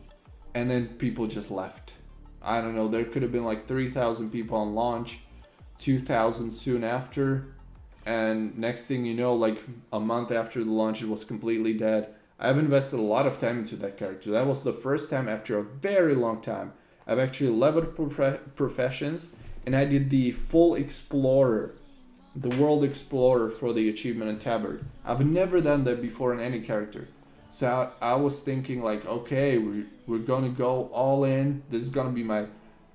And then people just left. I don't know, there could have been like 3,000 people on launch. 2,000 soon after, and next thing you know, like a month after the launch, it was completely dead. I've invested a lot of time into that character. That was the first time after a very long time I've actually leveled professions, and I did the full explorer, the world explorer for the achievement in Tabard. I've never done that before in any character. So I was thinking like, okay, we're gonna go all in. This is gonna be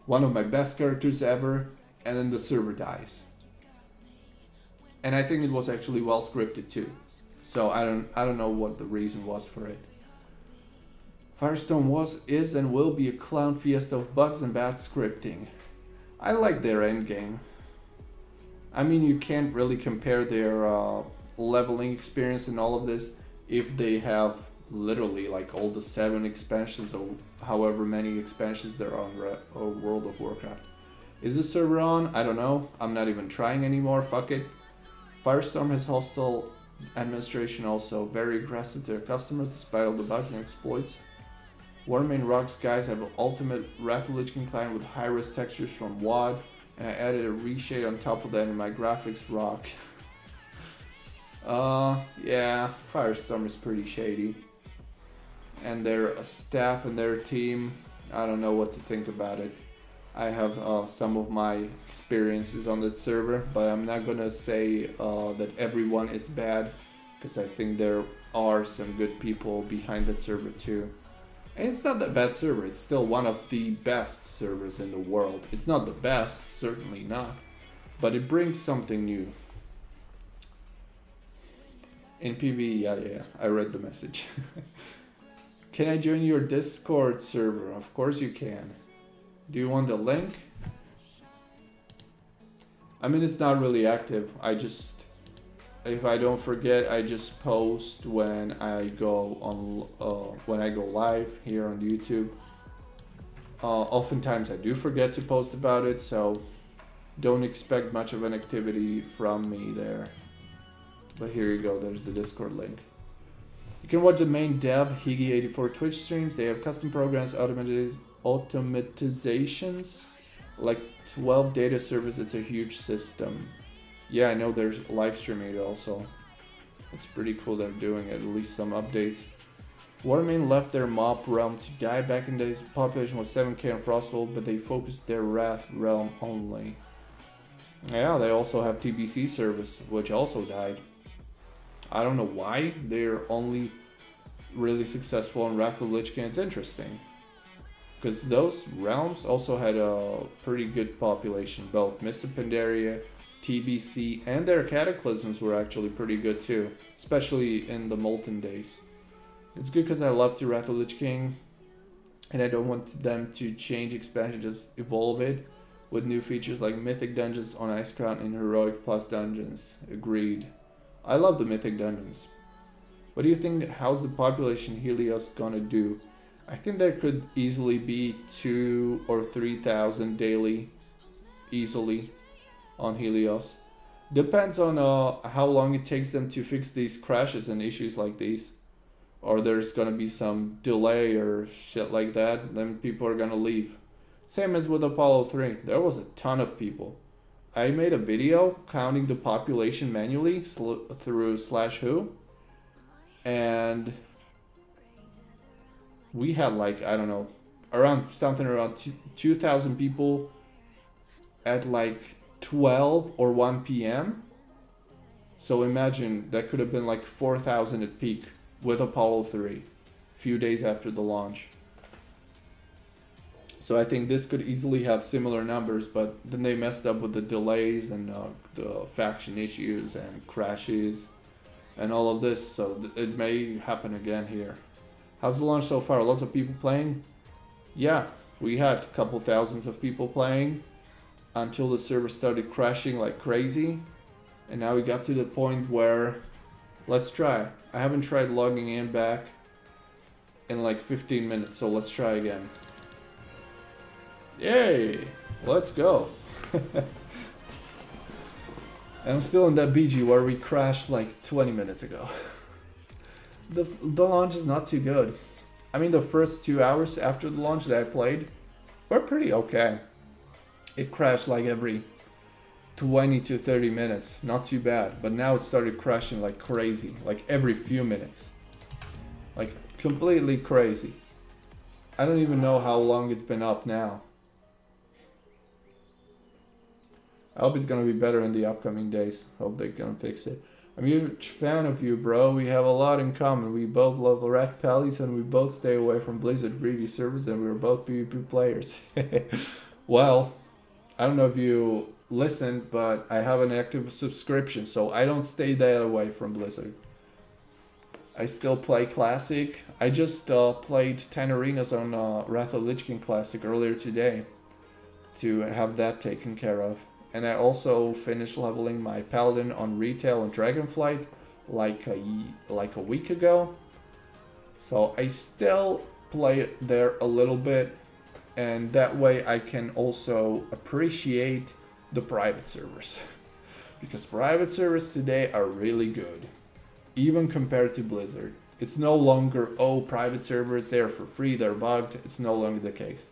one of my best characters ever. And then the server dies. And I think it was actually well scripted too. So I don't know what the reason was for it. Firestone is and will be a clown fiesta of bugs and bad scripting. I like their endgame. I mean, you can't really compare their leveling experience and all of this if they have literally like all the 7 expansions or however many expansions there are on World of Warcraft. Is this server on? I don't know. I'm not even trying anymore. Fuck it. Firestorm has hostile administration also. Very aggressive to their customers despite all the bugs and exploits. Warmane Rocks guys have an ultimate Wrath of Lich King client with high-res textures from WoD. And I added a reshade on top of that and my graphics rock. Yeah. Firestorm is pretty shady. And their staff and their team, I don't know what to think about it. I have some of my experiences on that server, but I'm not gonna say that everyone is bad, because I think there are some good people behind that server too. And it's not that bad server, it's still one of the best servers in the world. It's not the best, certainly not, but it brings something new. In PvE, yeah, I read the message. Can I join your Discord server? Of course you can. Do you want the link? I mean, it's not really active. If I don't forget, I just post when I go live here on YouTube. Oftentimes I do forget to post about it, so don't expect much of an activity from me there. But here you go, there's the Discord link. You can watch the main dev, Higi84 Twitch streams. They have custom programs, automatizations, like 12 data servers. It's a huge system. Yeah, I know there's live streaming it also. It's pretty cool they're doing it, at least some updates. Warmane left their mob realm to die. Back in the days, population was 7k on Frosthold, but they focused their Wrath realm only. Yeah, they also have TBC service, which also died. I don't know why they're only really successful on Wrath of Lich King. It's interesting, because those realms also had a pretty good population. Both Mist of Pandaria, TBC, and their Cataclysms were actually pretty good too, especially in the Molten days. It's good because I love to Wrath of Lich King, and I don't want them to change expansion, just evolve it with new features like Mythic Dungeons on Icecrown and Heroic Plus Dungeons. Agreed. I love the Mythic Dungeons. What do you think? How's the population Helios gonna do? I think there could easily be 2,000 or 3,000 daily, easily, on Helios. Depends on how long it takes them to fix these crashes and issues like these. Or there's gonna be some delay or shit like that, then people are gonna leave. Same as with Apollo 3. There was a ton of people. I made a video counting the population manually through /who, and we had like, I don't know, around 2,000 people at like 12 or 1 p.m. So imagine that could have been like 4,000 at peak with Apollo 3, a few days after the launch. So I think this could easily have similar numbers, but then they messed up with the delays and the faction issues and crashes and all of this, so it may happen again here. How's the launch so far? Lots of people playing? Yeah, we had a couple thousands of people playing until the server started crashing like crazy. And now we got to the point where, let's try. I haven't tried logging in back in like 15 minutes, so let's try again. Yay! Let's go! And I'm still in that BG where we crashed like 20 minutes ago. The launch is not too good. I mean, the first 2 hours after the launch that I played were pretty okay. It crashed like every 20 to 30 minutes, not too bad. But now it started crashing like crazy, like every few minutes. Like completely crazy. I don't even know how long it's been up now. I hope it's gonna be better in the upcoming days. Hope they're gonna fix it. I'm a huge fan of you, bro. We have a lot in common. We both love rat pallies and we both stay away from Blizzard greedy servers and we're both PvP players. Well, I don't know if you listened, but I have an active subscription, so I don't stay that away from Blizzard. I still play Classic. I just played 10 arenas on Wrath of Lich King Classic earlier today to have that taken care of. And I also finished leveling my Paladin on Retail and Dragonflight like a week ago. So I still play it there a little bit, and that way I can also appreciate the private servers. Because private servers today are really good, even compared to Blizzard. It's no longer, oh, private servers, they're for free, they're bugged. It's no longer the case.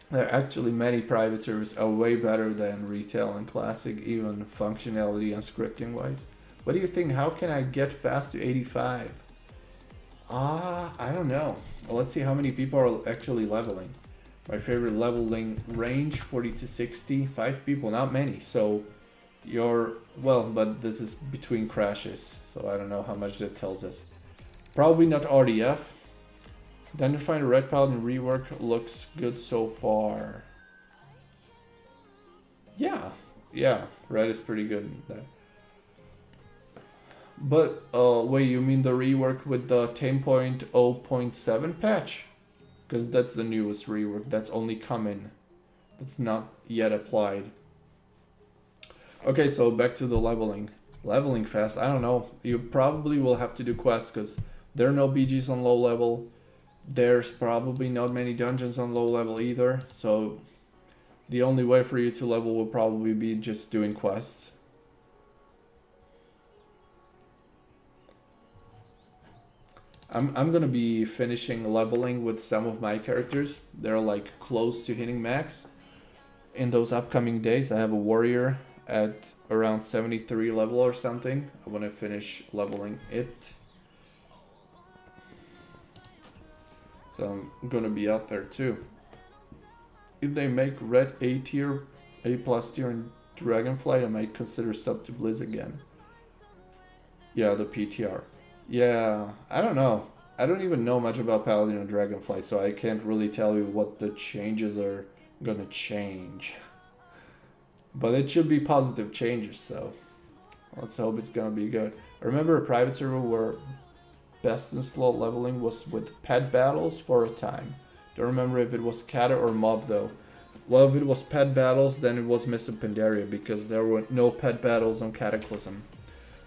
There are actually many private servers are way better than Retail and Classic, even functionality and scripting wise. What do you think? How can I get fast to 85? I don't know. Well, let's see how many people are actually leveling. My favorite leveling range, 40 to 60, 5 people, not many. So you're, well, but this is between crashes, so I don't know how much that tells us. Probably not RDF. Then to find a Red Paladin rework looks good so far. Yeah, Red is pretty good there. But, wait, you mean the rework with the 10.0.7 patch? Because that's the newest rework, that's only coming. That's not yet applied. Okay, so back to the leveling. Leveling fast, I don't know. You probably will have to do quests because there are no BGs on low level. There's probably not many dungeons on low level either, so the only way for you to level will probably be just doing quests. I'm gonna be finishing leveling with some of my characters. They're like close to hitting max. In those upcoming days, I have a warrior at around 73 level or something. I want to finish leveling it. So I'm gonna be out there too. If they make red A tier, A plus tier in Dragonflight, I might consider sub to Blizz again. Yeah, the PTR. Yeah, I don't know. I don't even know much about Paladin and Dragonflight, so I can't really tell you what the changes are gonna change. But it should be positive changes, so let's hope it's gonna be good. I remember a private server where best in slot leveling was with pet battles for a time. Don't remember if it was Kata or Mob though. Well, if it was pet battles, then it was missing Pandaria because there were no pet battles on Cataclysm.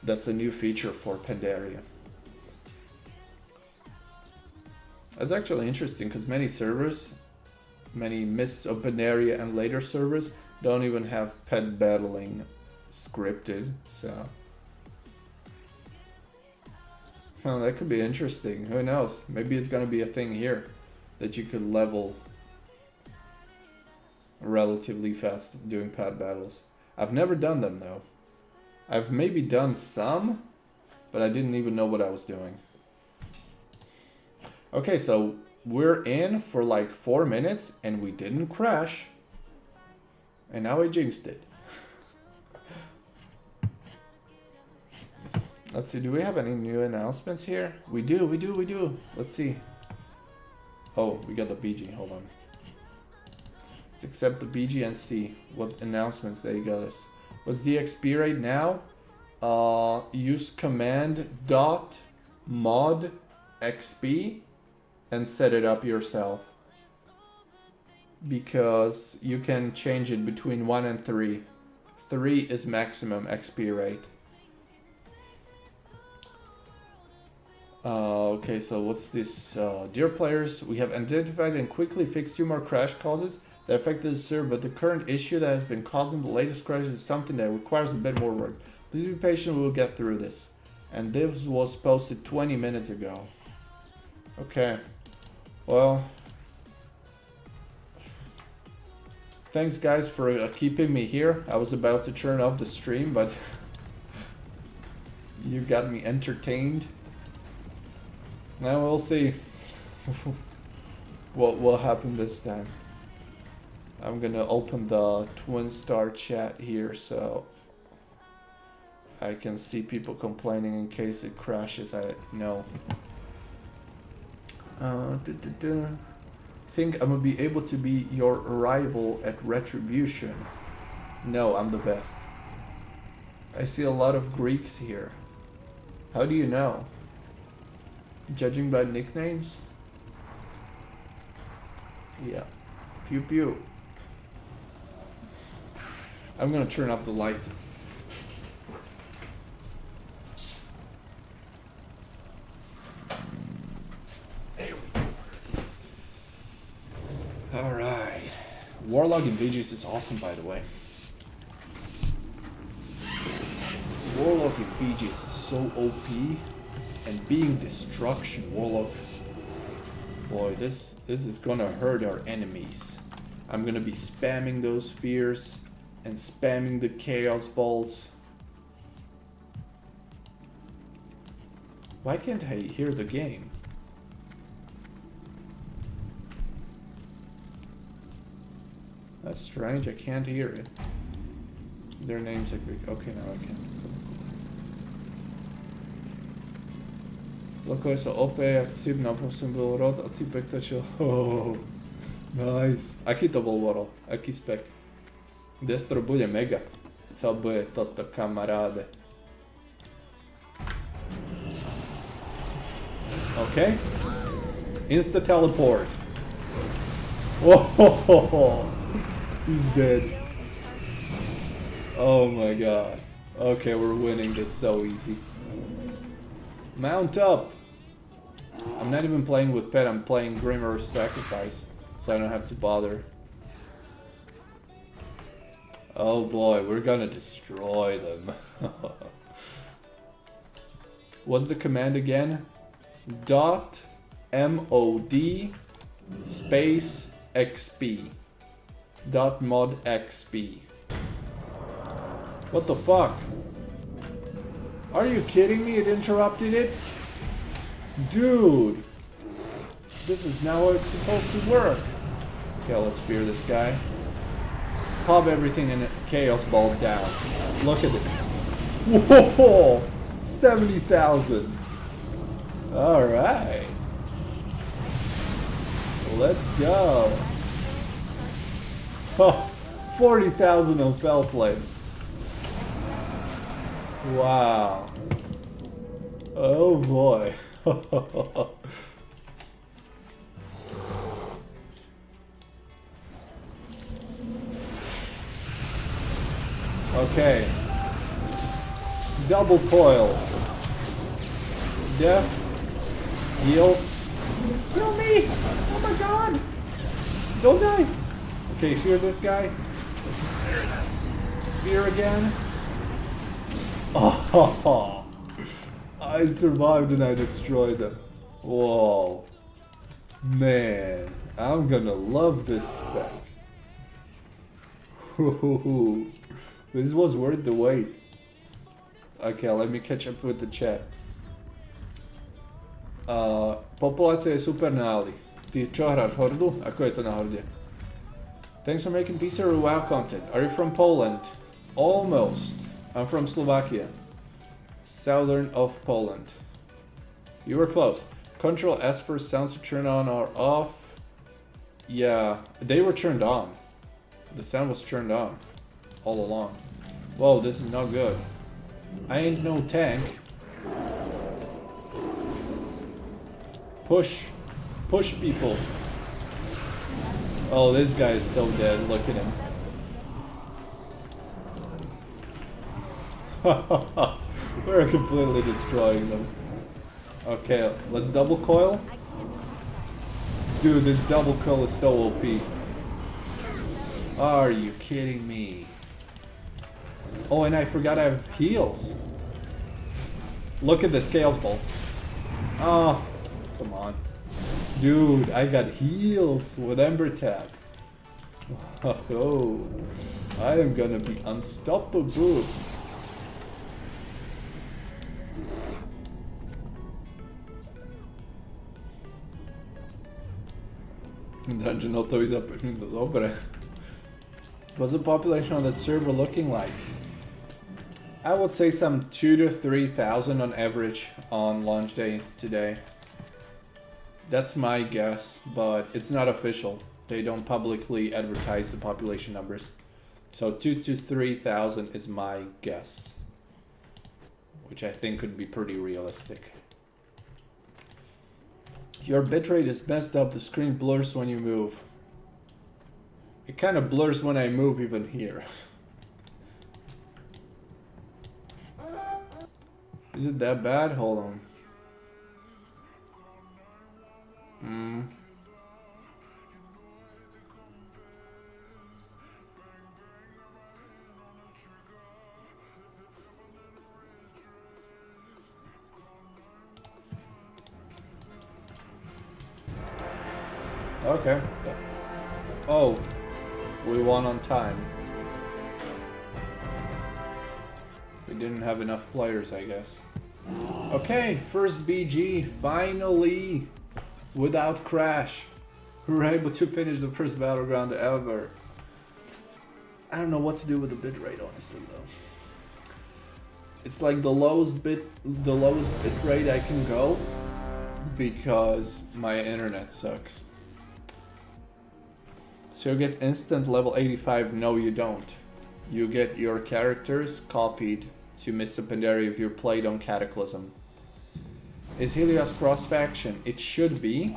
That's a new feature for Pandaria. That's actually interesting because many servers, many Mists of Pandaria and later servers don't even have pet battling scripted, so well, that could be interesting. Who knows? Maybe it's gonna be a thing here that you could level. relatively fast doing pad battles. I've never done them though. I've maybe done some, but I didn't even know what I was doing. Okay, so we're in for like 4 minutes and we didn't crash. And now I jinxed it. Let's see, do we have any new announcements here? We do. Let's see. Oh, we got the BG, hold on. Let's accept the BG and see what announcements they got us. What's the XP rate now? Use command .mod XP and set it up yourself. Because you can change it between 1 and 3. 3 is maximum XP rate. Okay, so what's this? Dear players, we have identified and quickly fixed 2 more crash causes that affected the server, but the current issue that has been causing the latest crash is something that requires a bit more work. Please be patient, we will get through this. And this was posted 20 minutes ago. Okay. Well, thanks guys for keeping me here. I was about to turn off the stream, but you got me entertained. Now we'll see what will happen this time. I'm gonna open the Twinstar chat here so I can see people complaining in case it crashes. I know. Think I'm gonna be able to be your rival at Retribution? No, I'm the best. I see a lot of Greeks here. How do you know? Judging by nicknames? Yeah. Pew pew. I'm gonna turn off the light. There we go. Alright. Warlock in BGs is awesome, by the way. Warlock in BGs is so OP. And being destruction, Warlock. Boy, this is gonna hurt our enemies. I'm gonna be spamming those spheres and spamming the chaos bolts. Why can't I hear the game? That's strange, I can't hear it. Their names are Greek. Okay, now I can. Loko je sa OP, jak cip, naprosto byl rod a typek točil. Oh, nice. Aký to bol warol? Aký spek? Destro bude mega. Co bude toto, kamaráde? Okay. Insta teleport. Oh, he's dead. Oh my god. Okay, we're winning this so easy. Mount up! I'm not even playing with pet, I'm playing Grimmer's Sacrifice, so I don't have to bother. Oh boy, we're gonna destroy them. What's the command again? .mod space XP. .mod XP. What the fuck? Are you kidding me? It interrupted it? Dude! This is not how it's supposed to work. Okay, let's fear this guy. Pop everything in a chaos ball down. Look at this. Whoa! 70,000. Alright. Let's go. Oh, 40,000 on Fellflame. Wow. Oh boy. Okay. Double coil. Death. Heals. Kill me! Oh my god! Don't die! Okay, fear this guy. Fear again. Oh, I survived and I destroyed them. Whoa. Man, I'm gonna love this spec. This was worth the wait. Okay, let me catch up with the chat. Populace je super na Ali. Ti čo hráš, Hordu? Ako je to na Horde? Thanks for making PC or WoW content. Are you from Poland? Almost. I'm from Slovakia. Southern of Poland. You were close. Control S for sounds to turn on or off. Yeah, they were turned on. The sound was turned on all along. Whoa, this is not good. I ain't no tank. Push. Push people. Oh, this guy is so dead. Look at him. We're completely destroying them. Okay, let's double coil. Dude, this double coil is so OP. Are you kidding me? Oh, and I forgot I have heals. Look at the scales bolt. Oh, come on. Dude, I got heals with Ember Tap. Oh, I am gonna be unstoppable. Dungeon to je zapnuto, dobre. What's the population on that server looking like? I would say some 2,000 to 3,000 on average on launch day today. That's my guess, but it's not official. They don't publicly advertise the population numbers. So 2,000 to 3,000 is my guess, which I think could be pretty realistic. Your bitrate is messed up, the screen blurs when you move. It kind of blurs when I move even here. Is it that bad? Hold on. Okay. Oh, we won on time. We didn't have enough players, I guess. Okay, first BG, finally, without crash. We were able to finish the first battleground ever. I don't know what to do with the bitrate, honestly, though. It's like the lowest bitrate I can go because my internet sucks. So you get instant level 85, no you don't. You get your characters copied to Mr. Pandaria if you're played on Cataclysm. Is Helios cross-faction? It should be,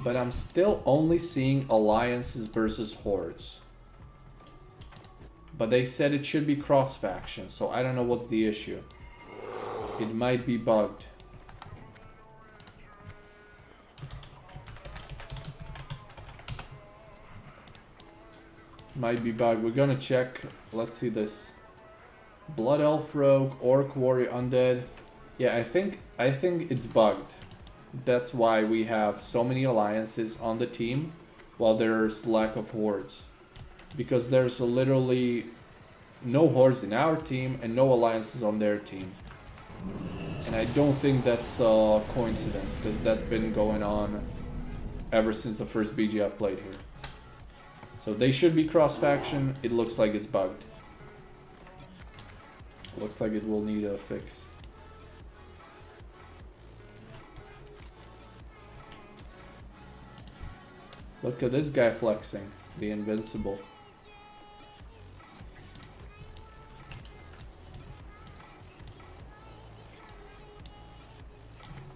but I'm still only seeing alliances versus hordes. But they said it should be cross-faction, so I don't know what's the issue. It might be bugged. Might be bugged. We're gonna check. Let's see this. Blood Elf Rogue, Orc Warrior Undead. Yeah, I think it's bugged. That's why we have so many alliances on the team while there's lack of hordes. Because there's literally no hordes in our team and no alliances on their team. And I don't think that's a coincidence, because that's been going on ever since the first BG I've played here. So they should be cross-faction. It looks like it's bugged. Looks like it will need a fix. Look at this guy flexing. The invincible.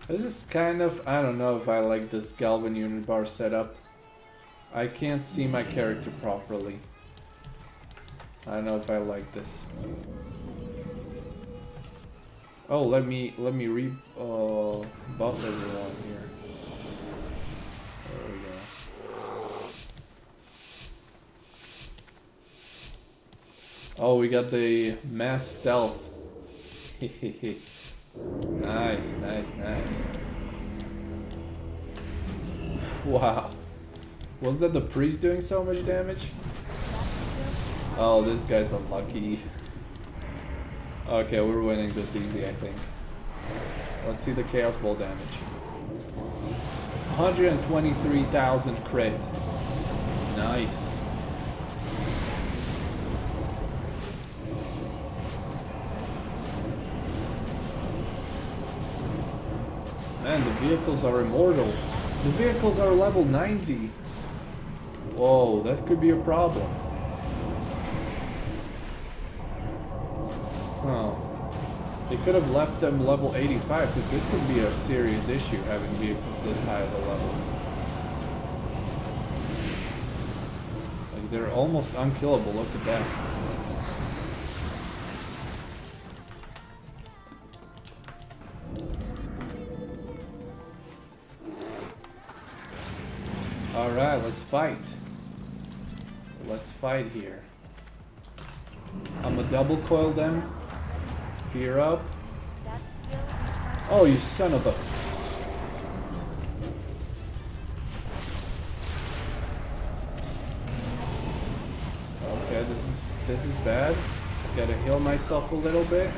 This is kind of... I don't know if I like this Galvan unit bar setup. I can't see my character properly. I don't know if I like this. Oh, let me buff everyone here. There we go. Oh, we got the mass stealth. Nice, nice, nice. Wow. Was that the priest doing so much damage? Oh, this guy's unlucky. Okay, we're winning this easy, I think. Let's see the Chaos Ball damage. 123,000 crit. Nice. Man, the vehicles are immortal. The vehicles are level 90. Whoa, that could be a problem. Oh. They could have left them level 85, because this could be a serious issue, having vehicles this high of a level. Like, they're almost unkillable, look at that. Alright, let's fight. Let's fight here. I'm gonna double coil them. Fear up. Oh, you son of a... Okay, this is bad. Gotta heal myself a little bit.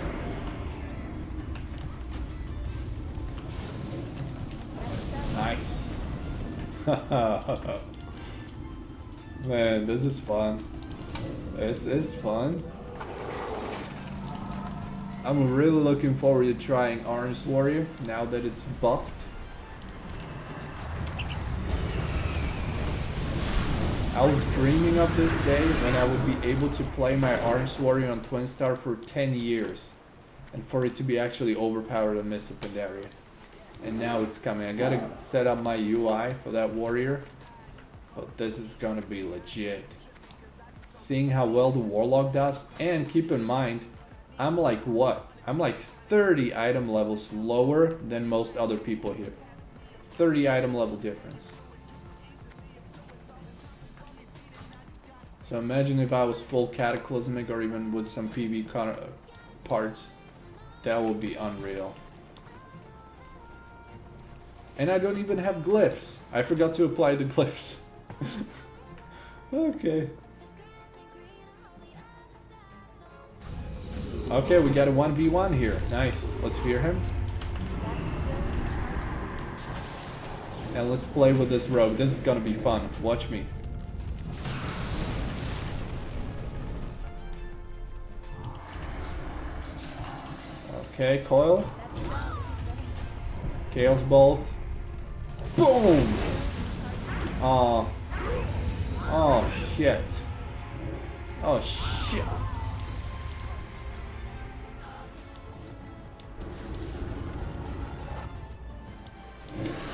Nice. Man, this is fun. This is fun. I'm really looking forward to trying Orange Warrior now that it's buffed. I was dreaming of this day when I would be able to play my Orange Warrior on Twinstar for 10 years. And for it to be actually overpowered on Mr. Pandaria. And now it's coming. I gotta set up my UI for that warrior. But this is gonna be legit. Seeing how well the warlock does. And keep in mind, I'm like what? I'm like 30 item levels lower than most other people here. 30 item level difference. So imagine if I was full cataclysmic or even with some PV parts. That would be unreal. And I don't even have glyphs. I forgot to apply the glyphs. Okay. Okay, we got a 1v1 here. Nice. Let's fear him. And let's play with this rogue. This is gonna be fun. Watch me. Okay, coil. Chaos Bolt. Boom! Oh. Oh, shit. Oh, shit.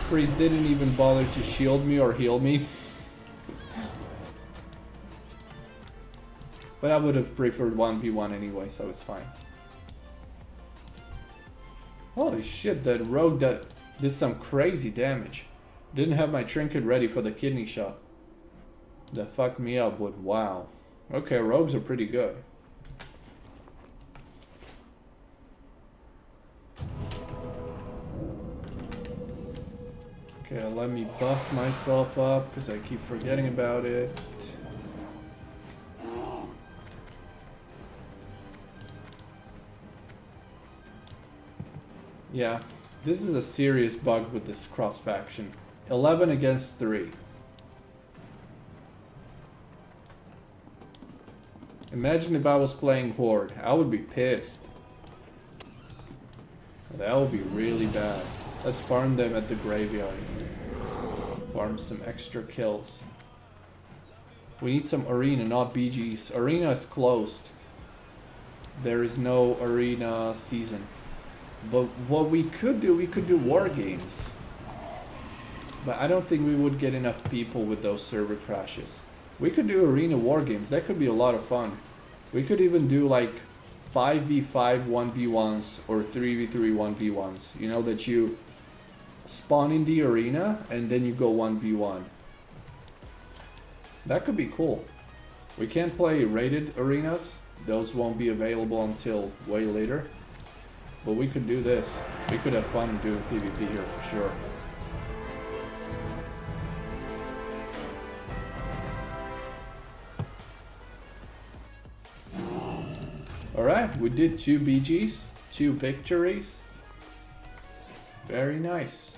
Priest didn't even bother to shield me or heal me. But I would have preferred 1v1 anyway, so it's fine. Holy shit, that rogue that did some crazy damage. Didn't have my trinket ready for the kidney shot. That fucked me up with wow. Okay, rogues are pretty good. Okay, let me buff myself up because I keep forgetting about it. Yeah, this is a serious bug with this cross faction. 11 against 3. Imagine if I was playing Horde. I would be pissed. That would be really bad. Let's farm them at the graveyard. Farm some extra kills. We need some arena, not BGs. Arena is closed. There is no arena season. But what we could do war games. But I don't think we would get enough people with those server crashes. We could do arena war games. That could be a lot of fun. We could even do like 5v5 1v1s or 3v3 1v1s. You know, that you spawn in the arena and then you go 1v1. That could be cool. We can't play rated arenas. Those won't be available until way later. But we could do this. We could have fun doing PvP here for sure. Alright, we did 2 BGs, 2 victories. Very nice.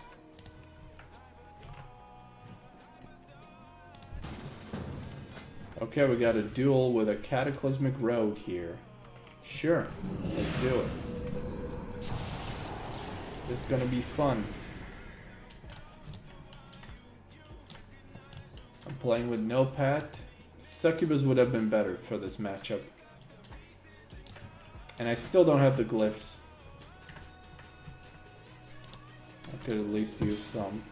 Okay, we got a duel with a cataclysmic rogue here. Sure, let's do it. This is gonna be fun. I'm playing with no pet. Succubus would have been better for this matchup. And I still don't have the glyphs. I could at least use some.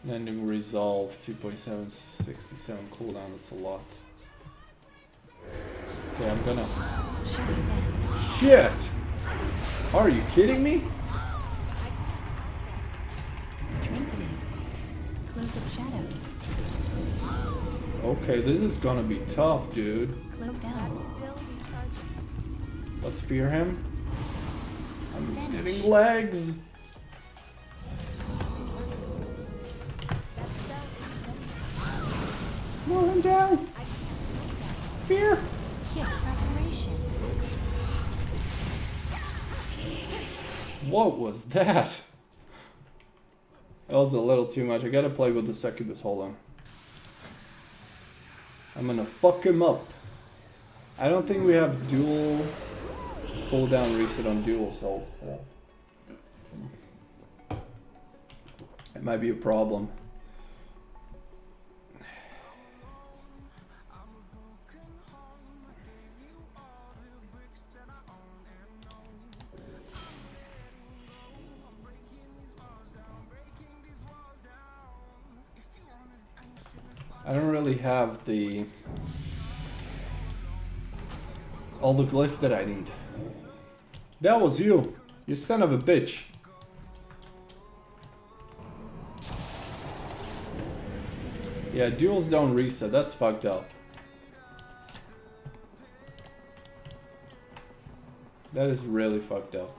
Landing resolve 2.767 cooldown, that's a lot. Okay, I'm gonna... Shit! Are you kidding me? Okay, this is gonna be tough, dude. Let's fear him. I'm getting legs. Slow him down. Fear. What was that? That was a little too much. I gotta play with the succubus. Hold on. I'm gonna fuck him up. I don't think we have dual cooldown reset on duel, so it might be a problem. I don't really have all the glyphs that I need. That was you son of a bitch. Yeah, duels don't reset, that's fucked up. That is really fucked up.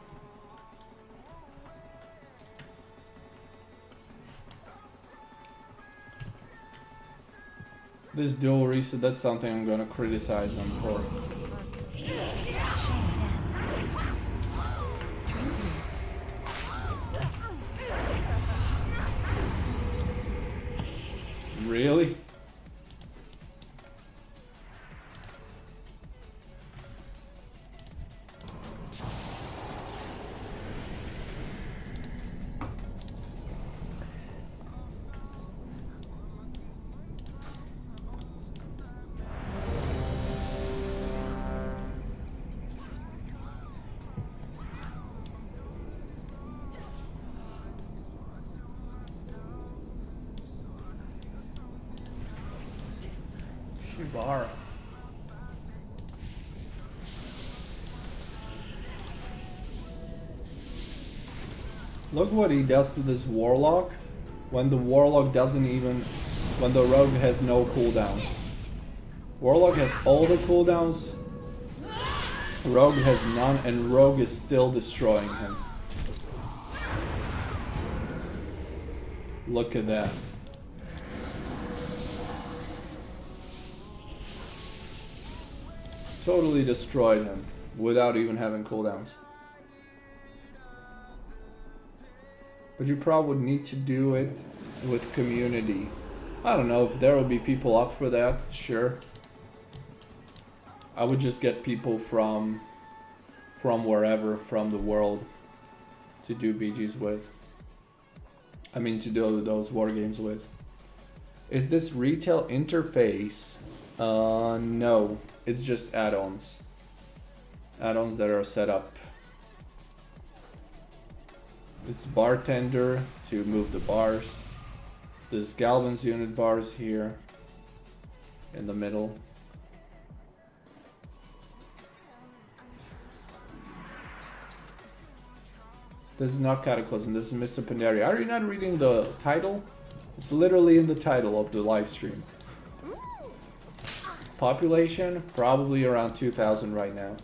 This dual reset, that's something I'm gonna criticize them for. Really? Shibara. Look what he does to this warlock when the warlock doesn't even, when the rogue has no cooldowns. Warlock has all the cooldowns, rogue has none, and rogue is still destroying him. Look at that. Totally destroyed him without even having cooldowns. But you probably would need to do it with community. I don't know if there will be people up for that, sure. I would just get people from wherever, from the world, to do BGs with. I mean, to do those war games with. Is this retail interface? No. It's just add-ons. Add-ons that are set up. It's bartender to move the bars. There's Galvin's unit bars here in the middle. This is not Cataclysm, this is Mr. Pandaria. Are you not reading the title? It's literally in the title of the live stream. Population, probably around 2,000 right now.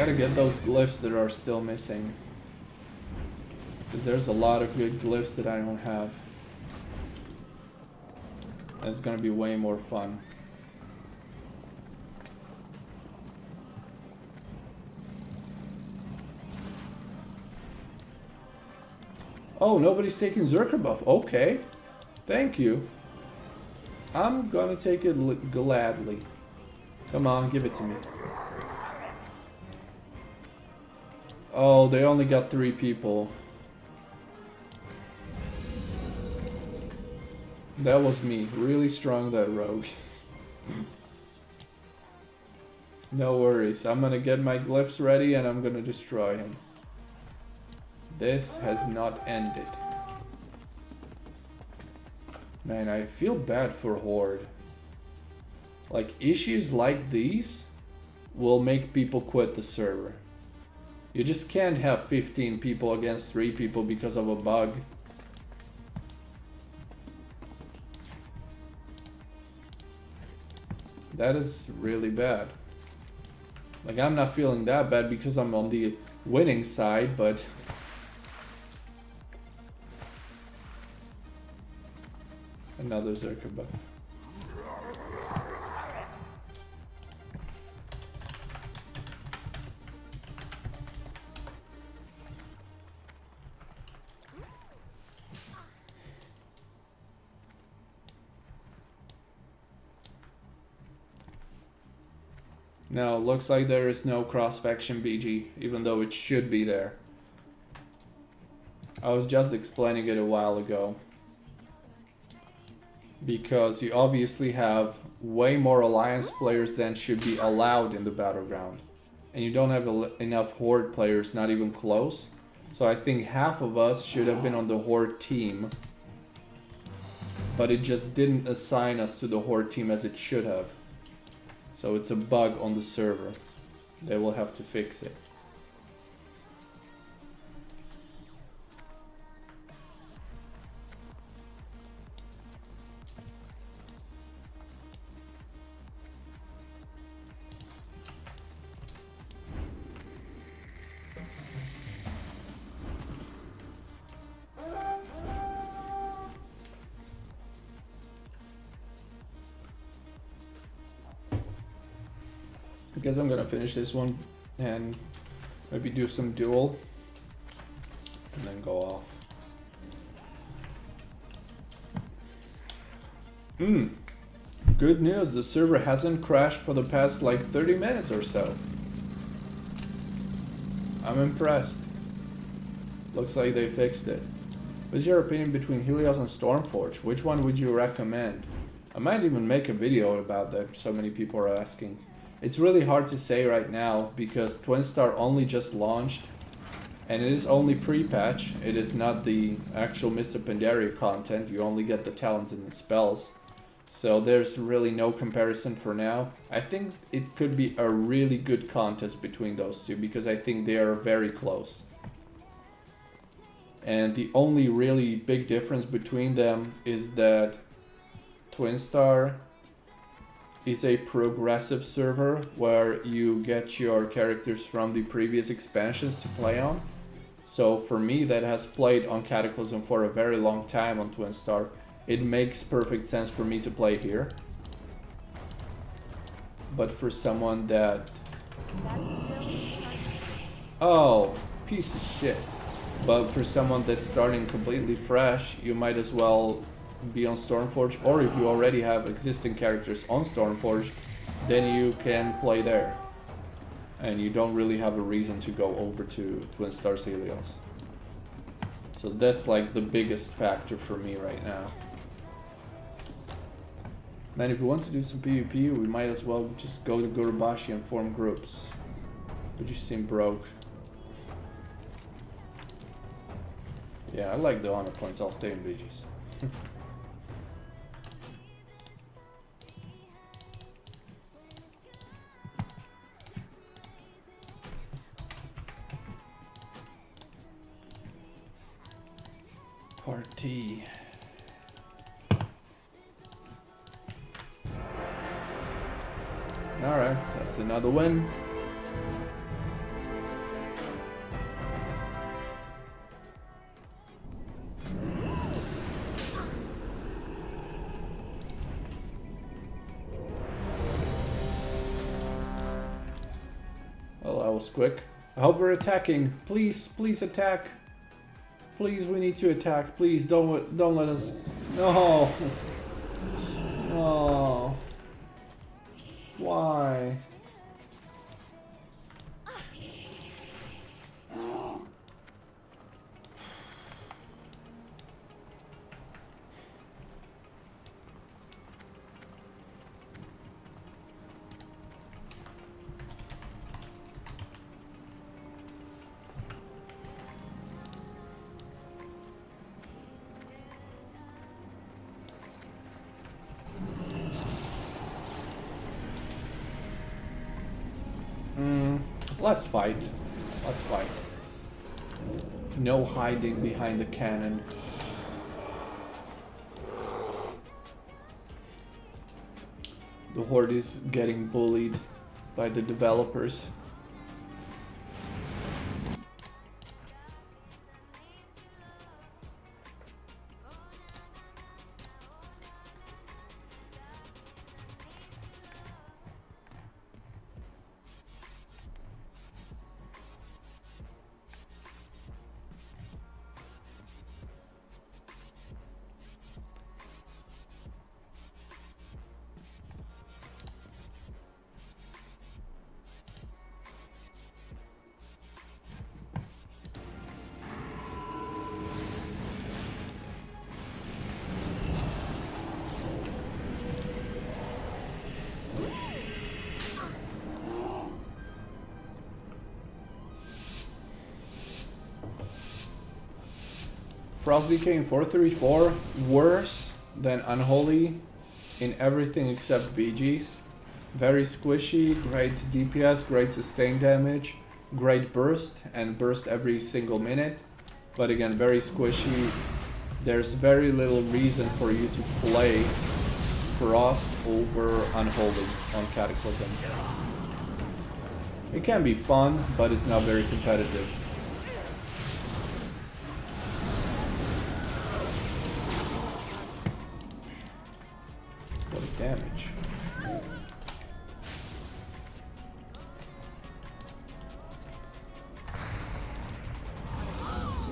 Gotta get those glyphs that are still missing. Because there's a lot of good glyphs that I don't have. And it's gonna be way more fun. Oh, nobody's taking Zerker buff. Okay. Thank you. I'm gonna take it gladly. Come on, give it to me. Oh, they only got 3 people. That was me. Really strong, that rogue. No worries. I'm gonna get my glyphs ready and I'm gonna destroy him. This has not ended. Man, I feel bad for Horde. Like, issues like these will make people quit the server. You just can't have 15 people against 3 people because of a bug. That is really bad. Like, I'm not feeling that bad because I'm on the winning side, but... Another Zerker buff. Now, looks like there is no cross-faction BG, even though it should be there. I was just explaining it a while ago. Because you obviously have way more Alliance players than should be allowed in the Battleground. And you don't have enough Horde players, not even close. So I think half of us should have been on the Horde team. But it just didn't assign us to the Horde team as it should have. So it's a bug on the server. They will have to fix it. I guess I'm gonna finish this one and maybe do some Duel and then go off. Good news, the server hasn't crashed for the past like 30 minutes or so. I'm impressed. Looks like they fixed it. What's your opinion between Helios and Stormforge? Which one would you recommend? I might even make a video about that, so many people are asking. It's really hard to say right now because Twinstar only just launched and it is only pre-patch. It is not the actual Mr. Pandaria content. You only get the talents and the spells. So there's really no comparison for now. I think it could be a really good contest between those two because I think they are very close. And the only really big difference between them is that Twinstar is a progressive server where you get your characters from the previous expansions to play on. So for me that has played on Cataclysm for a very long time on Twinstar, it makes perfect sense for me to play here. But for someone that... Oh, piece of shit. But for someone that's starting completely fresh, you might as well be on Stormforge, or if you already have existing characters on Stormforge, then you can play there. And you don't really have a reason to go over to Twinstar's Helios. So that's like the biggest factor for me right now. Man, if we want to do some PvP, we might as well just go to Gurubashi and form groups. We just seem broke. Yeah, I like the honor points, I'll stay in BGs. Party. Alright, that's another win. was quick. I hope we're attacking. Please, please attack. Please, we need to attack. Please, don't let us. No. No. Why? Let's fight. Let's fight. No hiding behind the cannon. The Horde is getting bullied by the developers. Frost DK in 434, worse than Unholy in everything except BGs. Very squishy, great DPS, great sustain damage, great burst, and burst every single minute. But again, very squishy. There's very little reason for you to play Frost over Unholy on Cataclysm. It can be fun, but it's not very competitive. Damage.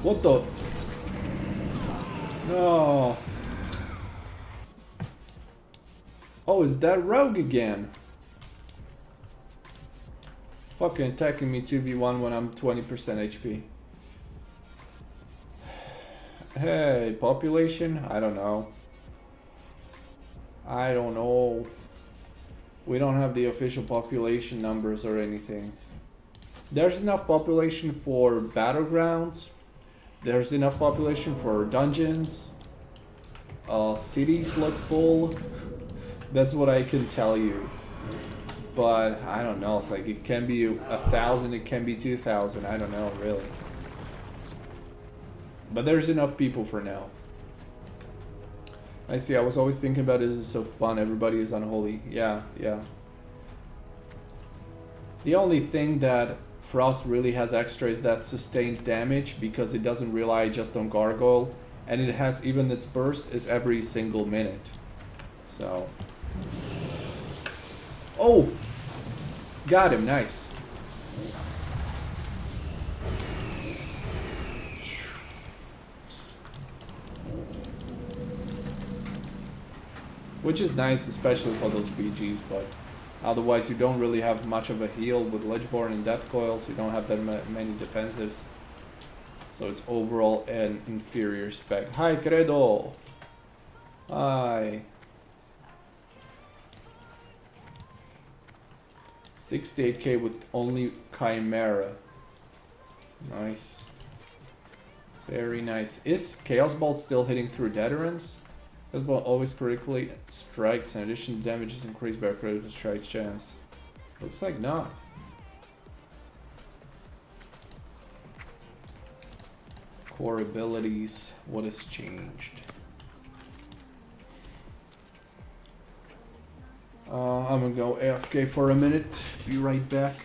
What the? No. Oh, is that Rogue again? Fucking attacking me 2v1 when I'm 20% HP. Hey, population? I don't know. I don't know. We don't have the official population numbers or anything. There's enough population for battlegrounds. There's enough population for dungeons. Cities look full. That's what I can tell you. But I don't know. It's like it can be 1,000. It can be 2,000. I don't know really. But there's enough people for now. I see, I was always thinking about it, this is so fun, everybody is Unholy. Yeah, yeah. The only thing that Frost really has extra is that sustained damage, because it doesn't rely just on Gargoyle, and it has, even its burst is every single minute. So. Oh! Got him, nice. Which is nice, especially for those BGs, but otherwise you don't really have much of a heal with Ledgeborn and Death Coils, you don't have that many defensives. So it's overall an inferior spec. Hi, Credo! Hi. 68k with only Chimera. Nice. Very nice. Is Chaos Bolt still hitting through Deterrence? Chaos Bolt always critically strikes. In addition, damage is increased by a critical strike chance. Looks like not. Core abilities. What has changed? I'm gonna go AFK for a minute. Be right back.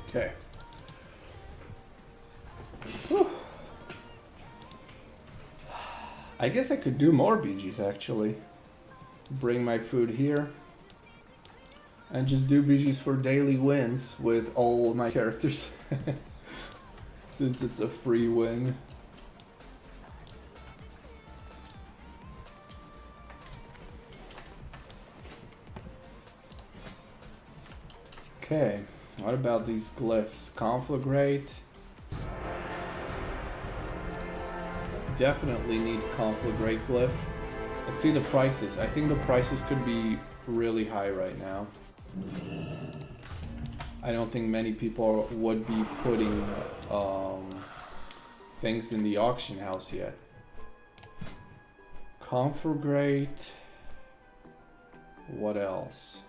Okay. Whew. I guess I could do more BGs actually. Bring my food here. And just do BGs for daily wins with all my characters. Since it's a free win. Okay, what about these glyphs? Conflagrate. Definitely need Conflagrate glyph. Let's see the prices. I think the prices could be really high right now. I don't think many people would be putting things in the auction house yet. Conflagrate. What else?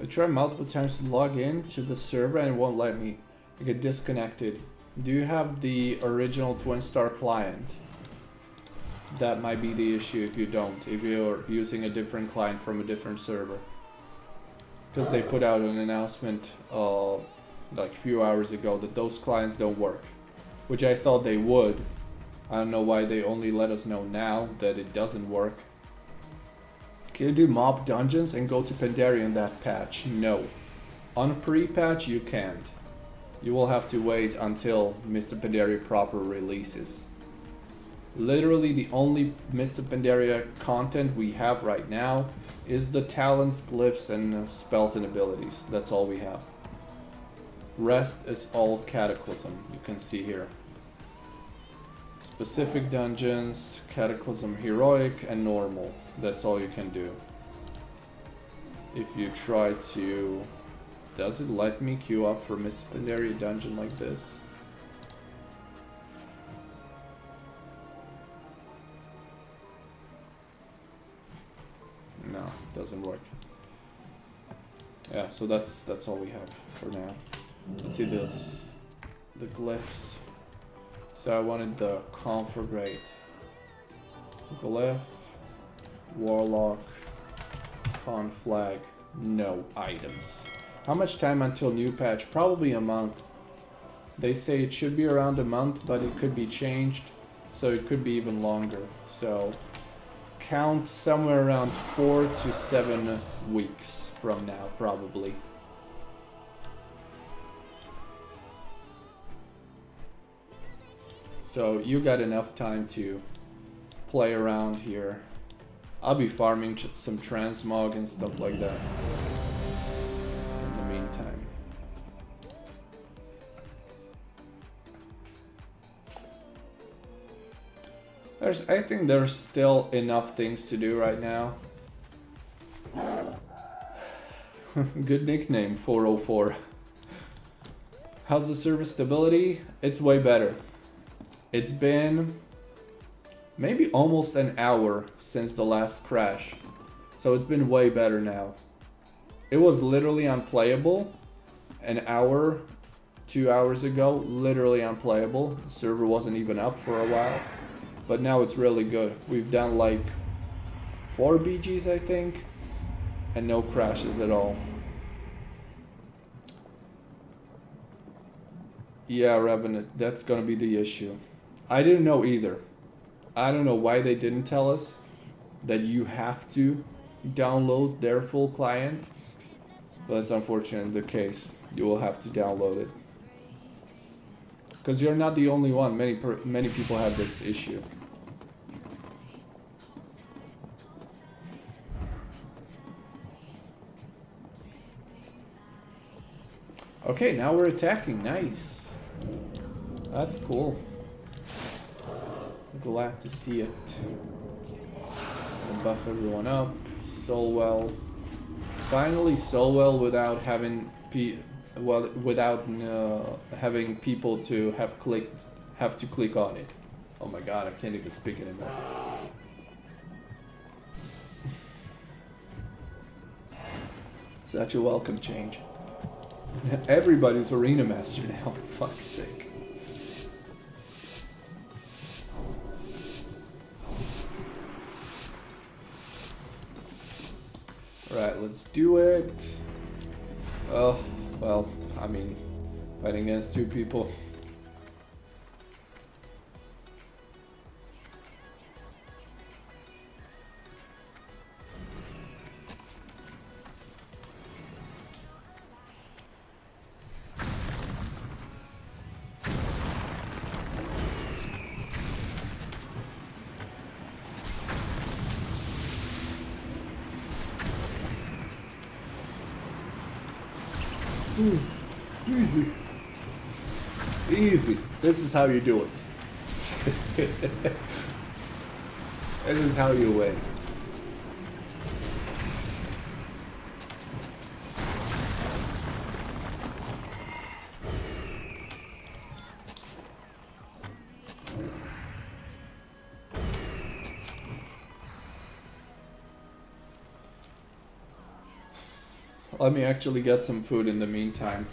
I tried multiple times to log in to the server and it won't let me. I get disconnected. Do you have the original Twinstar client? That might be the issue if you don't, if you're using a different client from a different server. Because they put out an announcement like a few hours ago that those clients don't work. Which I thought they would. I don't know why they only let us know now that it doesn't work. Can you do mob dungeons and go to Pandaria in that patch? No. On pre-patch you can't. You will have to wait until Mr. Pandaria proper releases. Literally the only Mr. Pandaria content we have right now is the talents, glyphs, and spells and abilities. That's all we have. Rest is all Cataclysm, you can see here. Specific dungeons, Cataclysm Heroic, and Normal. That's all you can do. If you try to... Does it let me queue up for Mr. Pandaria dungeon like this? No, it doesn't work. Yeah, so that's all we have for now. Let's see this. The glyphs. So I wanted the Conflagrate. Glyph. Warlock. Conflag. No items. How much time until new patch? Probably a month. They say it should be around a month, but it could be changed. So it could be even longer. So count somewhere around 4 to 7 weeks from now, probably. So you got enough time to play around here. I'll be farming some transmog and stuff like that in the meantime. I think there's still enough things to do right now. Good nickname, 404. How's the server stability? It's way better. It's been maybe almost an hour since the last crash. So it's been way better now. It was literally unplayable an hour, 2 hours ago. Literally unplayable. The server wasn't even up for a while. But now it's really good. We've done like 4 BGs, I think. And no crashes at all. Yeah, Revenant, that's gonna be the issue. I didn't know either. I don't know why they didn't tell us that you have to download their full client. But it's unfortunately the case. You will have to download it. Because you're not the only one. Many people have this issue. Okay, now we're attacking. Nice. That's cool. Glad to see it. Buff everyone up. Solwell. Finally, Solwell without having having people to have to click on it. Oh my god, I can't even speak anymore. Such a welcome change. Everybody's arena master now, for fuck's sake. Alright, let's do it. Oh, well, I mean, fighting against two people. Easy. Easy. This is how you do it. This is how you win. Let me actually get some food in the meantime.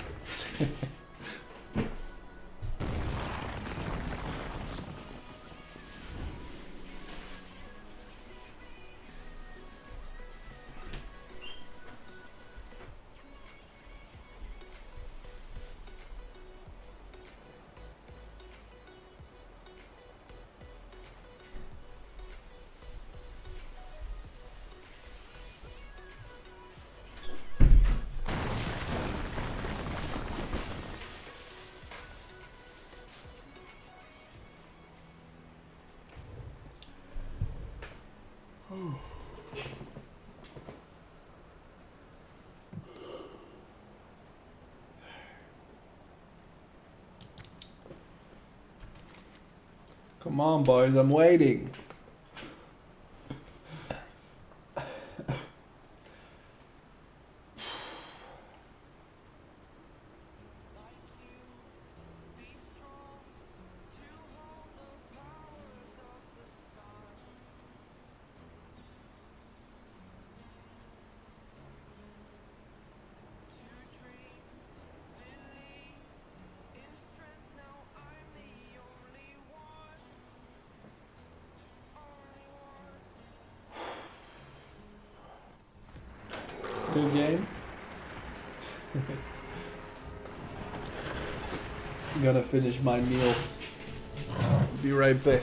Come on, boys, I'm waiting. Good game. I'm gonna finish my meal. Be right back.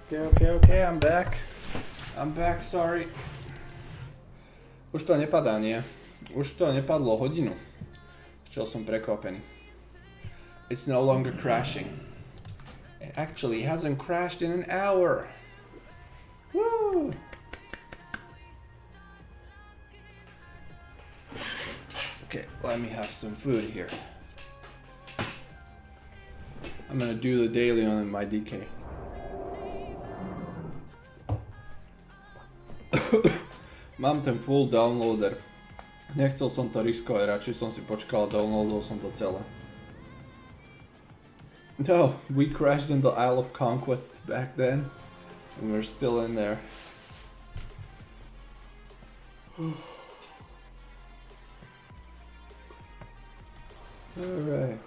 Okay, I'm back. Sorry. Už to nepadá, nie? Už to nepadlo hodinu. Čo som prekvapený. It's no longer crashing. It actually hasn't crashed in an hour. Woo! Okay, let me have some food here. I'm gonna do the daily on my DK. Mám ten full downloader. Nechcel som to riskovať, radšej som si počkal a downloadol som to celé. No, we crashed in the Isle of Conquest back then, and we're still in there. Alright.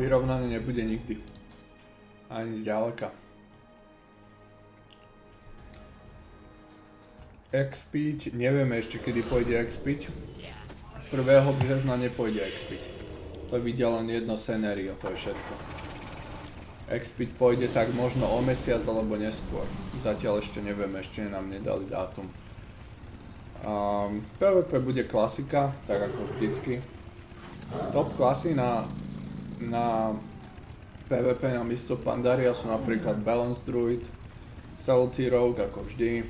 Vyrovnané nebude nikdy. Ani zďaleka. Expiť, nevieme ešte kedy pôjde expiť. 1. března nepôjde expiť. To vidia len jedno scenario, to je všetko. Expiť pôjde tak možno o mesiac alebo neskôr. Zatiaľ ešte nevieme, ešte nám nedali dátum. PvP bude klasika, tak ako vždycky. Top klasy na PvP na miesto Pandaria sú napríklad Balance Druid, Stealthy Rogue ako vždy,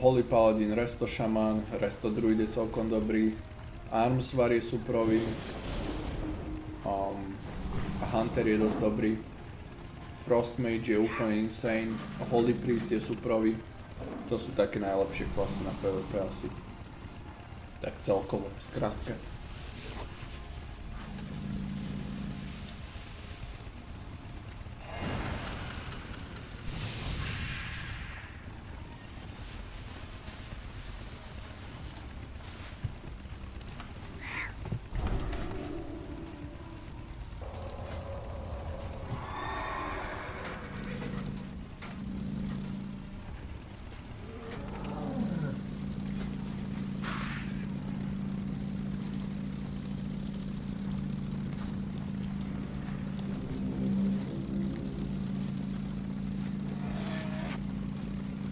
Holy Paladin, Resto Shaman, Resto Druid je celkom dobrý, Armsvar je suprový, Hunter je dosť dobrý, Frost Mage je úplne insane, Holy Priest je suprový. To sú také najlepšie klasy na PvP asi. Tak celkovo v skratke.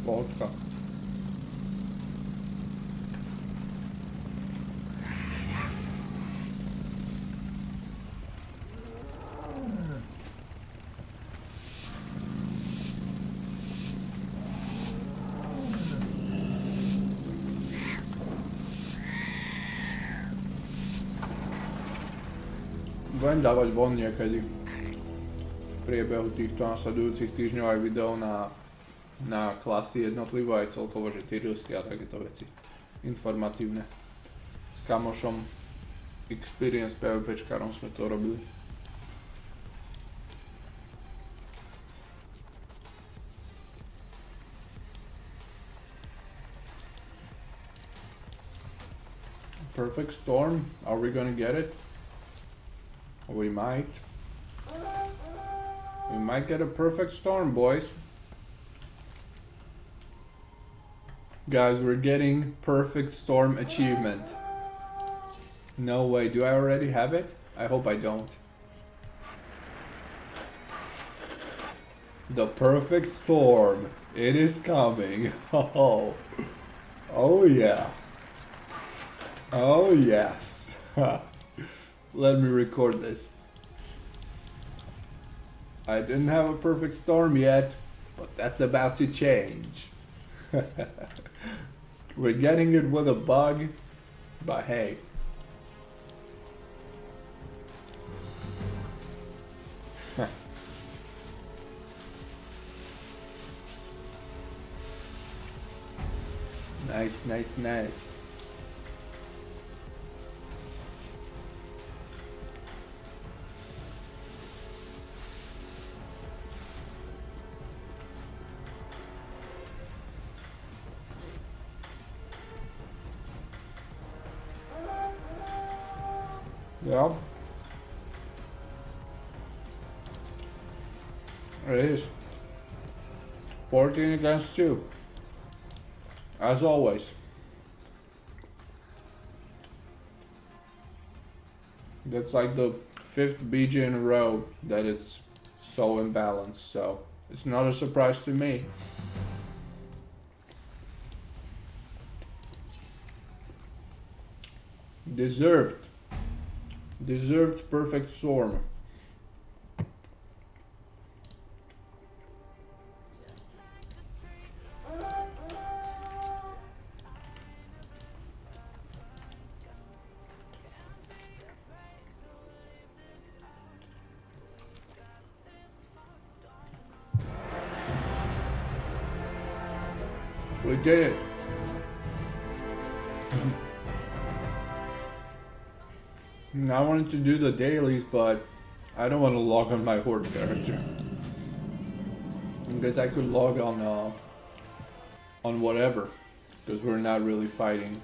Pohodka. Budem dávať von niekedy v priebehu týchto nasledujúcich týždňov aj video na klasy jednotlivo aj celkovo, že tier listy a takéto veci informatívne. S kamošom Experience PvPčkárom sme to robili. Perfect storm. Are we gonna get it? We might. We might get a perfect storm, boys. Guys, we're getting perfect storm achievement. No way. Do I already have it? I hope I don't. The perfect storm. It is coming. Oh. Oh yeah. Oh yes. Let me record this. I didn't have a perfect storm yet, but that's about to change. We're getting it with a bug, but hey. Nice, nice, nice. Yeah. It is. 14 against 2. As always. That's like the 5th BG in a row that it's so imbalanced, so it's not a surprise to me. Deserved. Deserved perfect storm. We did it. I wanted to do the dailies, but I don't want to log on my horde character. Because I could log on whatever, because we're not really fighting.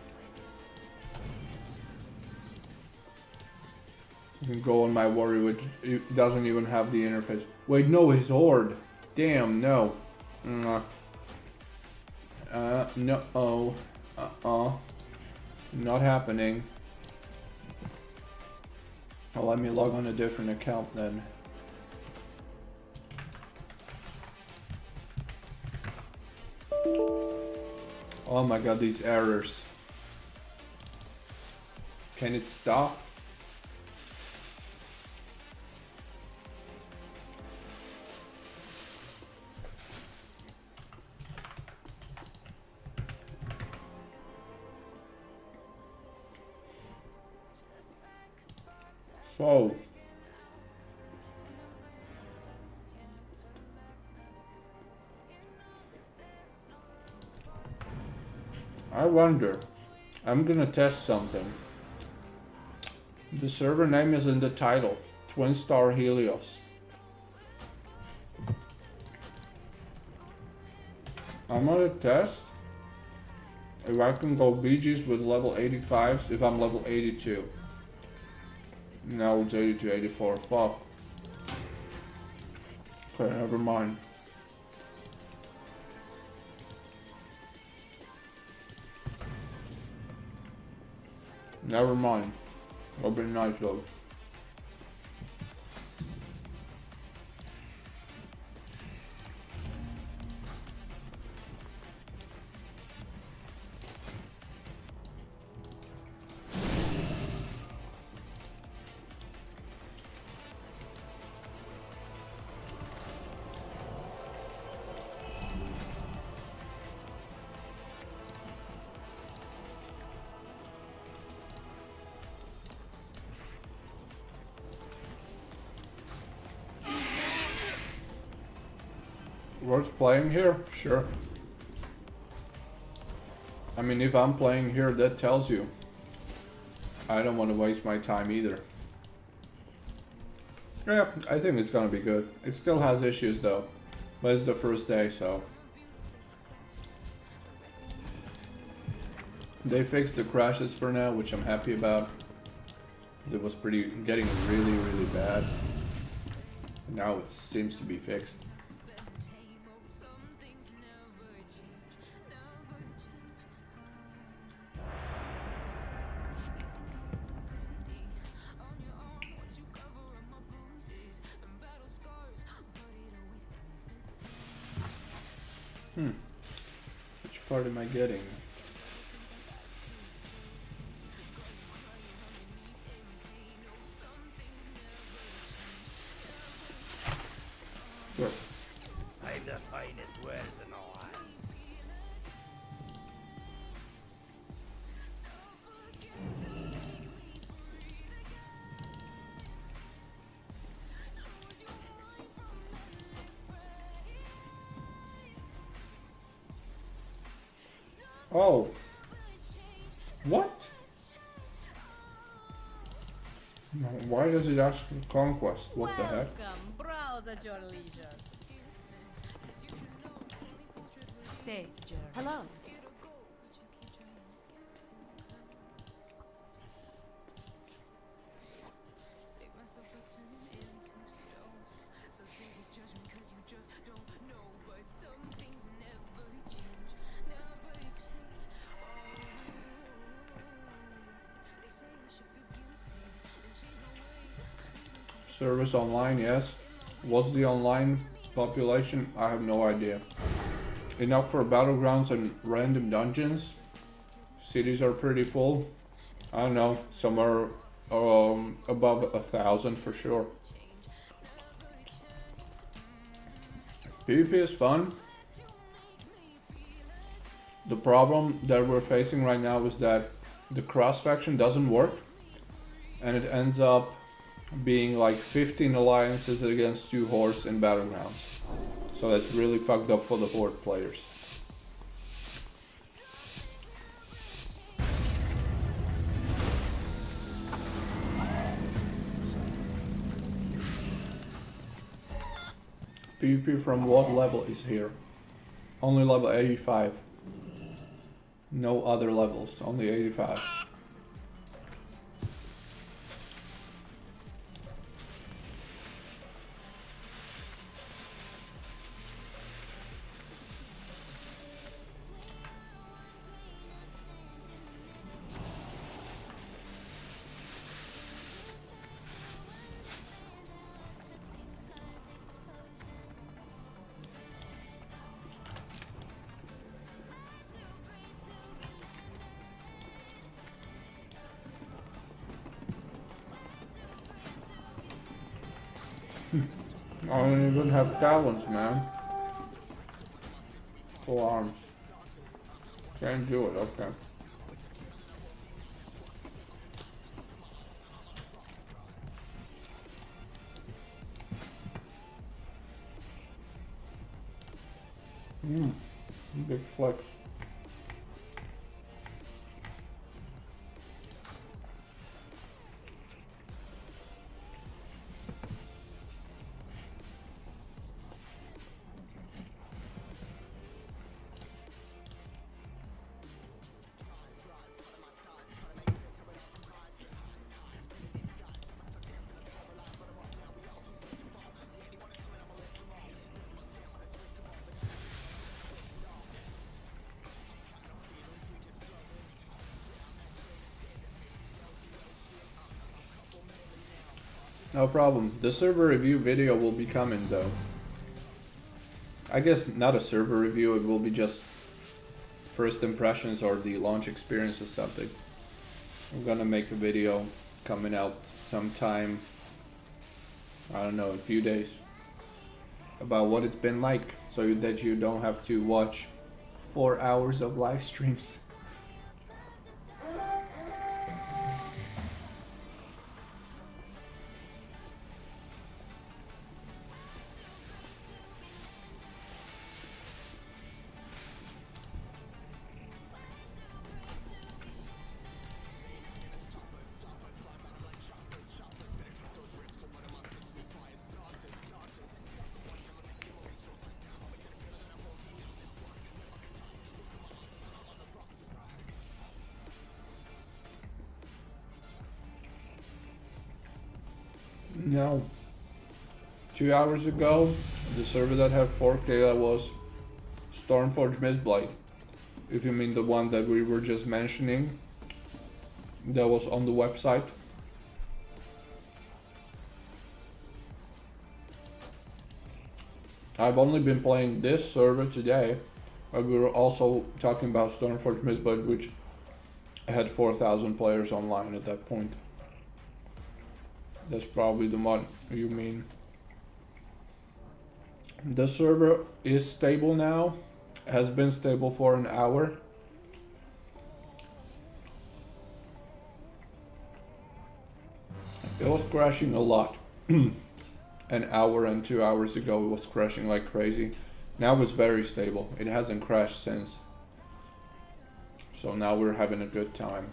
You can go on my warrior, which it doesn't even have the interface. Wait, no, his horde. Damn, no. No. Not happening. Well, let me log on a different account then. Oh my god, these errors. Can it stop? So, I wonder, I'm gonna test something. The server name is in the title, Twinstar Helios. I'm gonna test if I can go BGs with level 85s if I'm level 82. Now it's 82, 84, fuck. Okay, never mind. Never mind. That'll be nice though. Worth playing here? Sure. I mean, if I'm playing here, that tells you. I don't want to waste my time either. Yeah, I think it's gonna be good. It still has issues though. But it's the first day, so. They fixed the crashes for now, which I'm happy about. It was getting really bad. Now it seems to be fixed. Which part am I getting? Sure. I'm the finest wares in the land. Oh. What? Why does it ask for conquest? What the heck? Welcome. Browse at your leisure. Safe journey. Hello. Service online, yes. What's the online population? I have no idea. Enough for battlegrounds and random dungeons. Cities are pretty full. I don't know, somewhere above 1,000 for sure. PvP is fun. The problem that we're facing right now is that the cross faction doesn't work, and it ends up being like 15 alliances against 2 hordes in battlegrounds. So that's really fucked up for the horde players. PvP from what level is here? Only level 85. No other levels, only 85. I don't even have talents, man. Full arms. Can't do it, okay. Big flex. No problem. The server review video will be coming though. I guess not a server review, it will be just first impressions or the launch experience or something. I'm gonna make a video coming out sometime, I don't know, in a few days, about what it's been like, so that you don't have to watch 4 hours of live streams. No. 2 hours ago, the server that had 4K, that was Stormforge Mistblade. If you mean the one that we were just mentioning, that was on the website. I've only been playing this server today, but we were also talking about Stormforge Mistblade, which had 4,000 players online at that point. That's probably the one you mean. The server is stable now, has been stable for an hour. It was crashing a lot. An hour and 2 hours ago it was crashing like crazy. Now it's very stable. It hasn't crashed since. So now we're having a good time.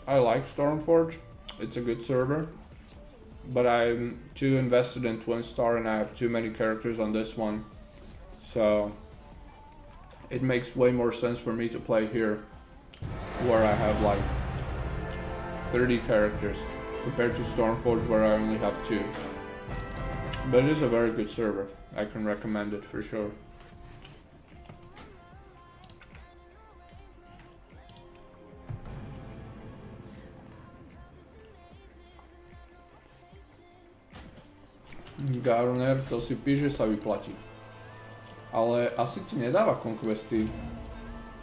I like Stormforge, it's a good server, but I'm too invested in Twinstar and I have too many characters on this one, so it makes way more sense for me to play here, where I have like 30 characters, compared to Stormforge where I only have 2. But it is a very good server, I can recommend it for sure. Garoner, to si píš, že sa vyplatí. Ale asi ti nedáva conquesty.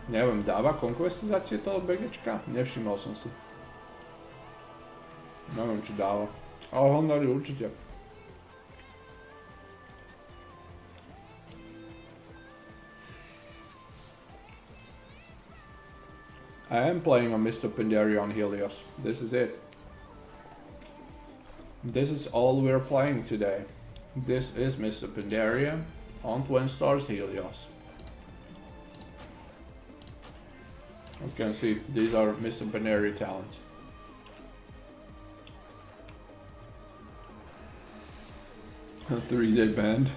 Neviem, dáva conquesty za tieto BGčka? Nevšimol som si. Neviem, či dáva. Ale Honori určite. I am playing on Mr. Pandaria on Helios. This is it. This is all we're playing today. This is Mr. Pandaria on Twinstar's Helios. You can see these are Mr. Pandaria talents. A 3-day band.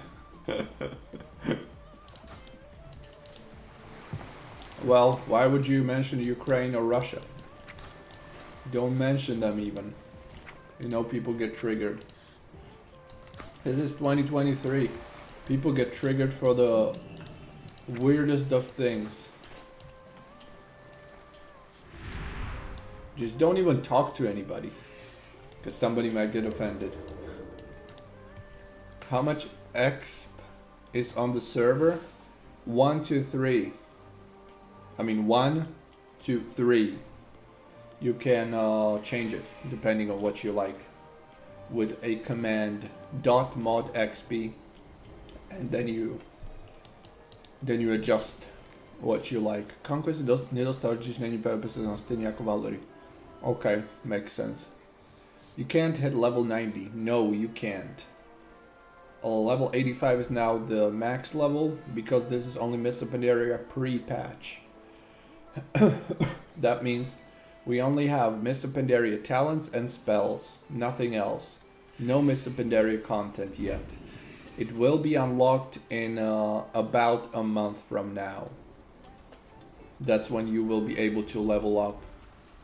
Well, why would you mention Ukraine or Russia? Don't mention them even. You know, people get triggered. This is 2023. People get triggered for the weirdest of things. Just don't even talk to anybody, because somebody might get offended. How much exp is on the server? 1 to 3. I mean 1 to 3. You can change it depending on what you like with a command .modxp, and then you adjust what you like. Conquest nedostávaš, když není PvP sezóna, stejně jako Valory. Okay, makes sense. You can't hit level 90. No, you can't. Level 85 is now the max level because this is only Mr. Pandaria pre-patch. That means we only have Mr. Pandaria talents and spells, nothing else. No Mr. Pandaria content yet. It will be unlocked in about a month from now. That's when you will be able to level up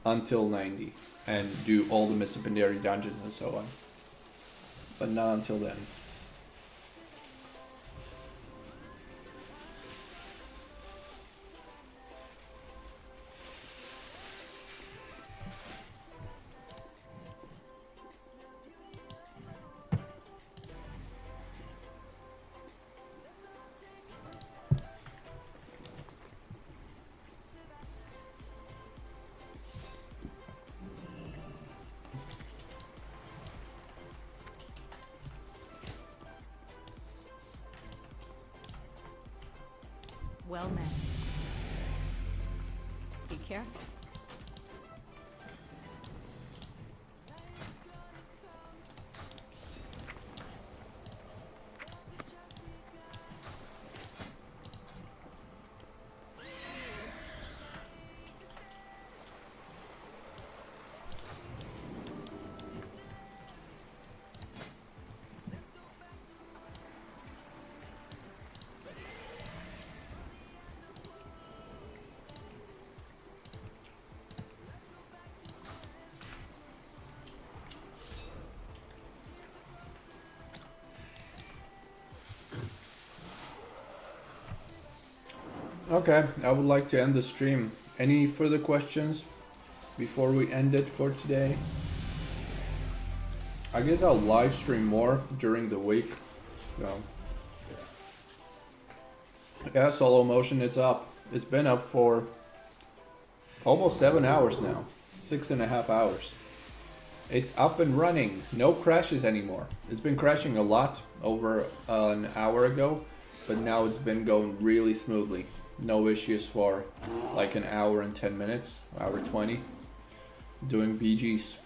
until 90 and do all the Mr. Pandaria dungeons and so on. But not until then. Well met. Be careful. Okay, I would like to end the stream. Any further questions before we end it for today? I guess I'll live stream more during the week. So. Yeah, Solo Motion, it's up. It's been up for almost 7 hours now. 6.5 hours. It's up and running. No crashes anymore. It's been crashing a lot over an hour ago, but now it's been going really smoothly. No issues for like an hour and 10 minutes, hour 20, doing BGs.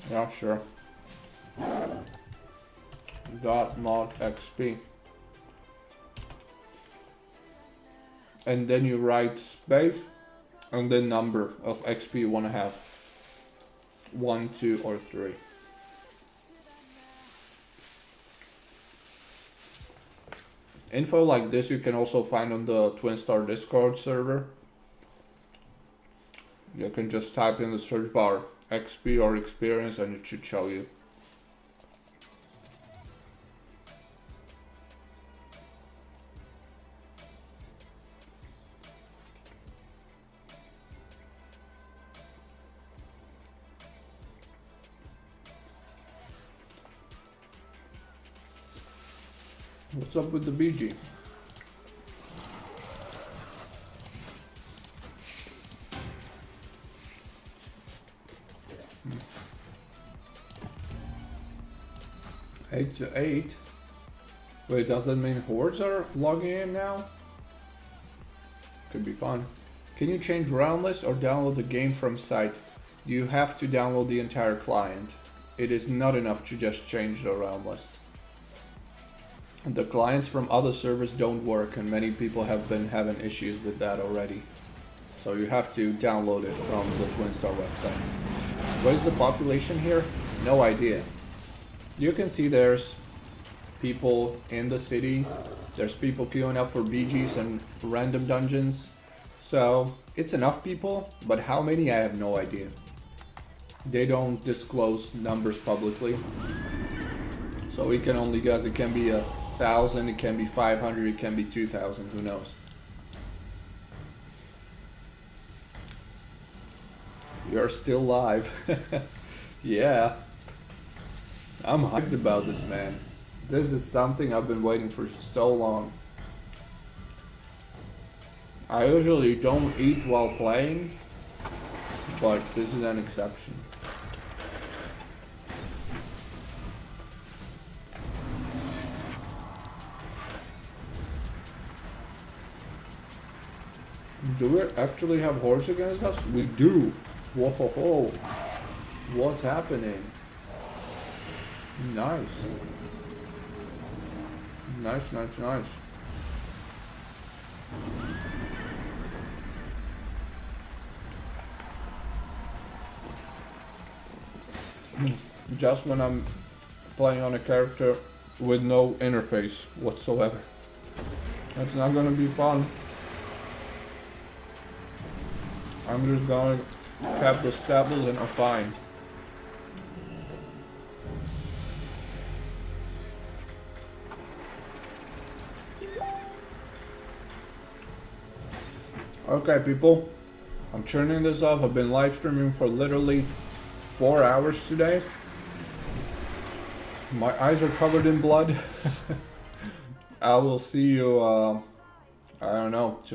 Yeah, sure. .mod XP. And then you write space and the number of XP you want to have. 1, 2, or 3. Info like this you can also find on the Twinstar Discord server. You can just type in the search bar XP or experience and it should show you. What's up with the BG? Hmm. 8 to 8. Wait, does that mean hordes are logging in now? Could be fun. Can you change round list or download the game from site? You have to download the entire client. It is not enough to just change the round list. The clients from other servers don't work and many people have been having issues with that already. So you have to download it from the Twinstar website. What is the population here? No idea. You can see there's people in the city. There's people queuing up for BGs and random dungeons. So it's enough people, but how many I have no idea. They don't disclose numbers publicly. So we can only guess it can be 1,000, it can be 500, it can be 2,000, who knows. You're still live. Yeah. I'm hyped about this, man. This is something I've been waiting for so long. I usually don't eat while playing, but this is an exception. Do we actually have hordes against us? We do. Whoa, ho, ho. What's happening? Nice. Nice, nice, nice. Just when I'm playing on a character with no interface whatsoever. That's not gonna be fun. I'm just gonna have the stabilization and I'm fine. Okay, people, I'm turning this off. I've been live streaming for literally 4 hours today. My eyes are covered in blood. I will see you, I don't know, tomorrow.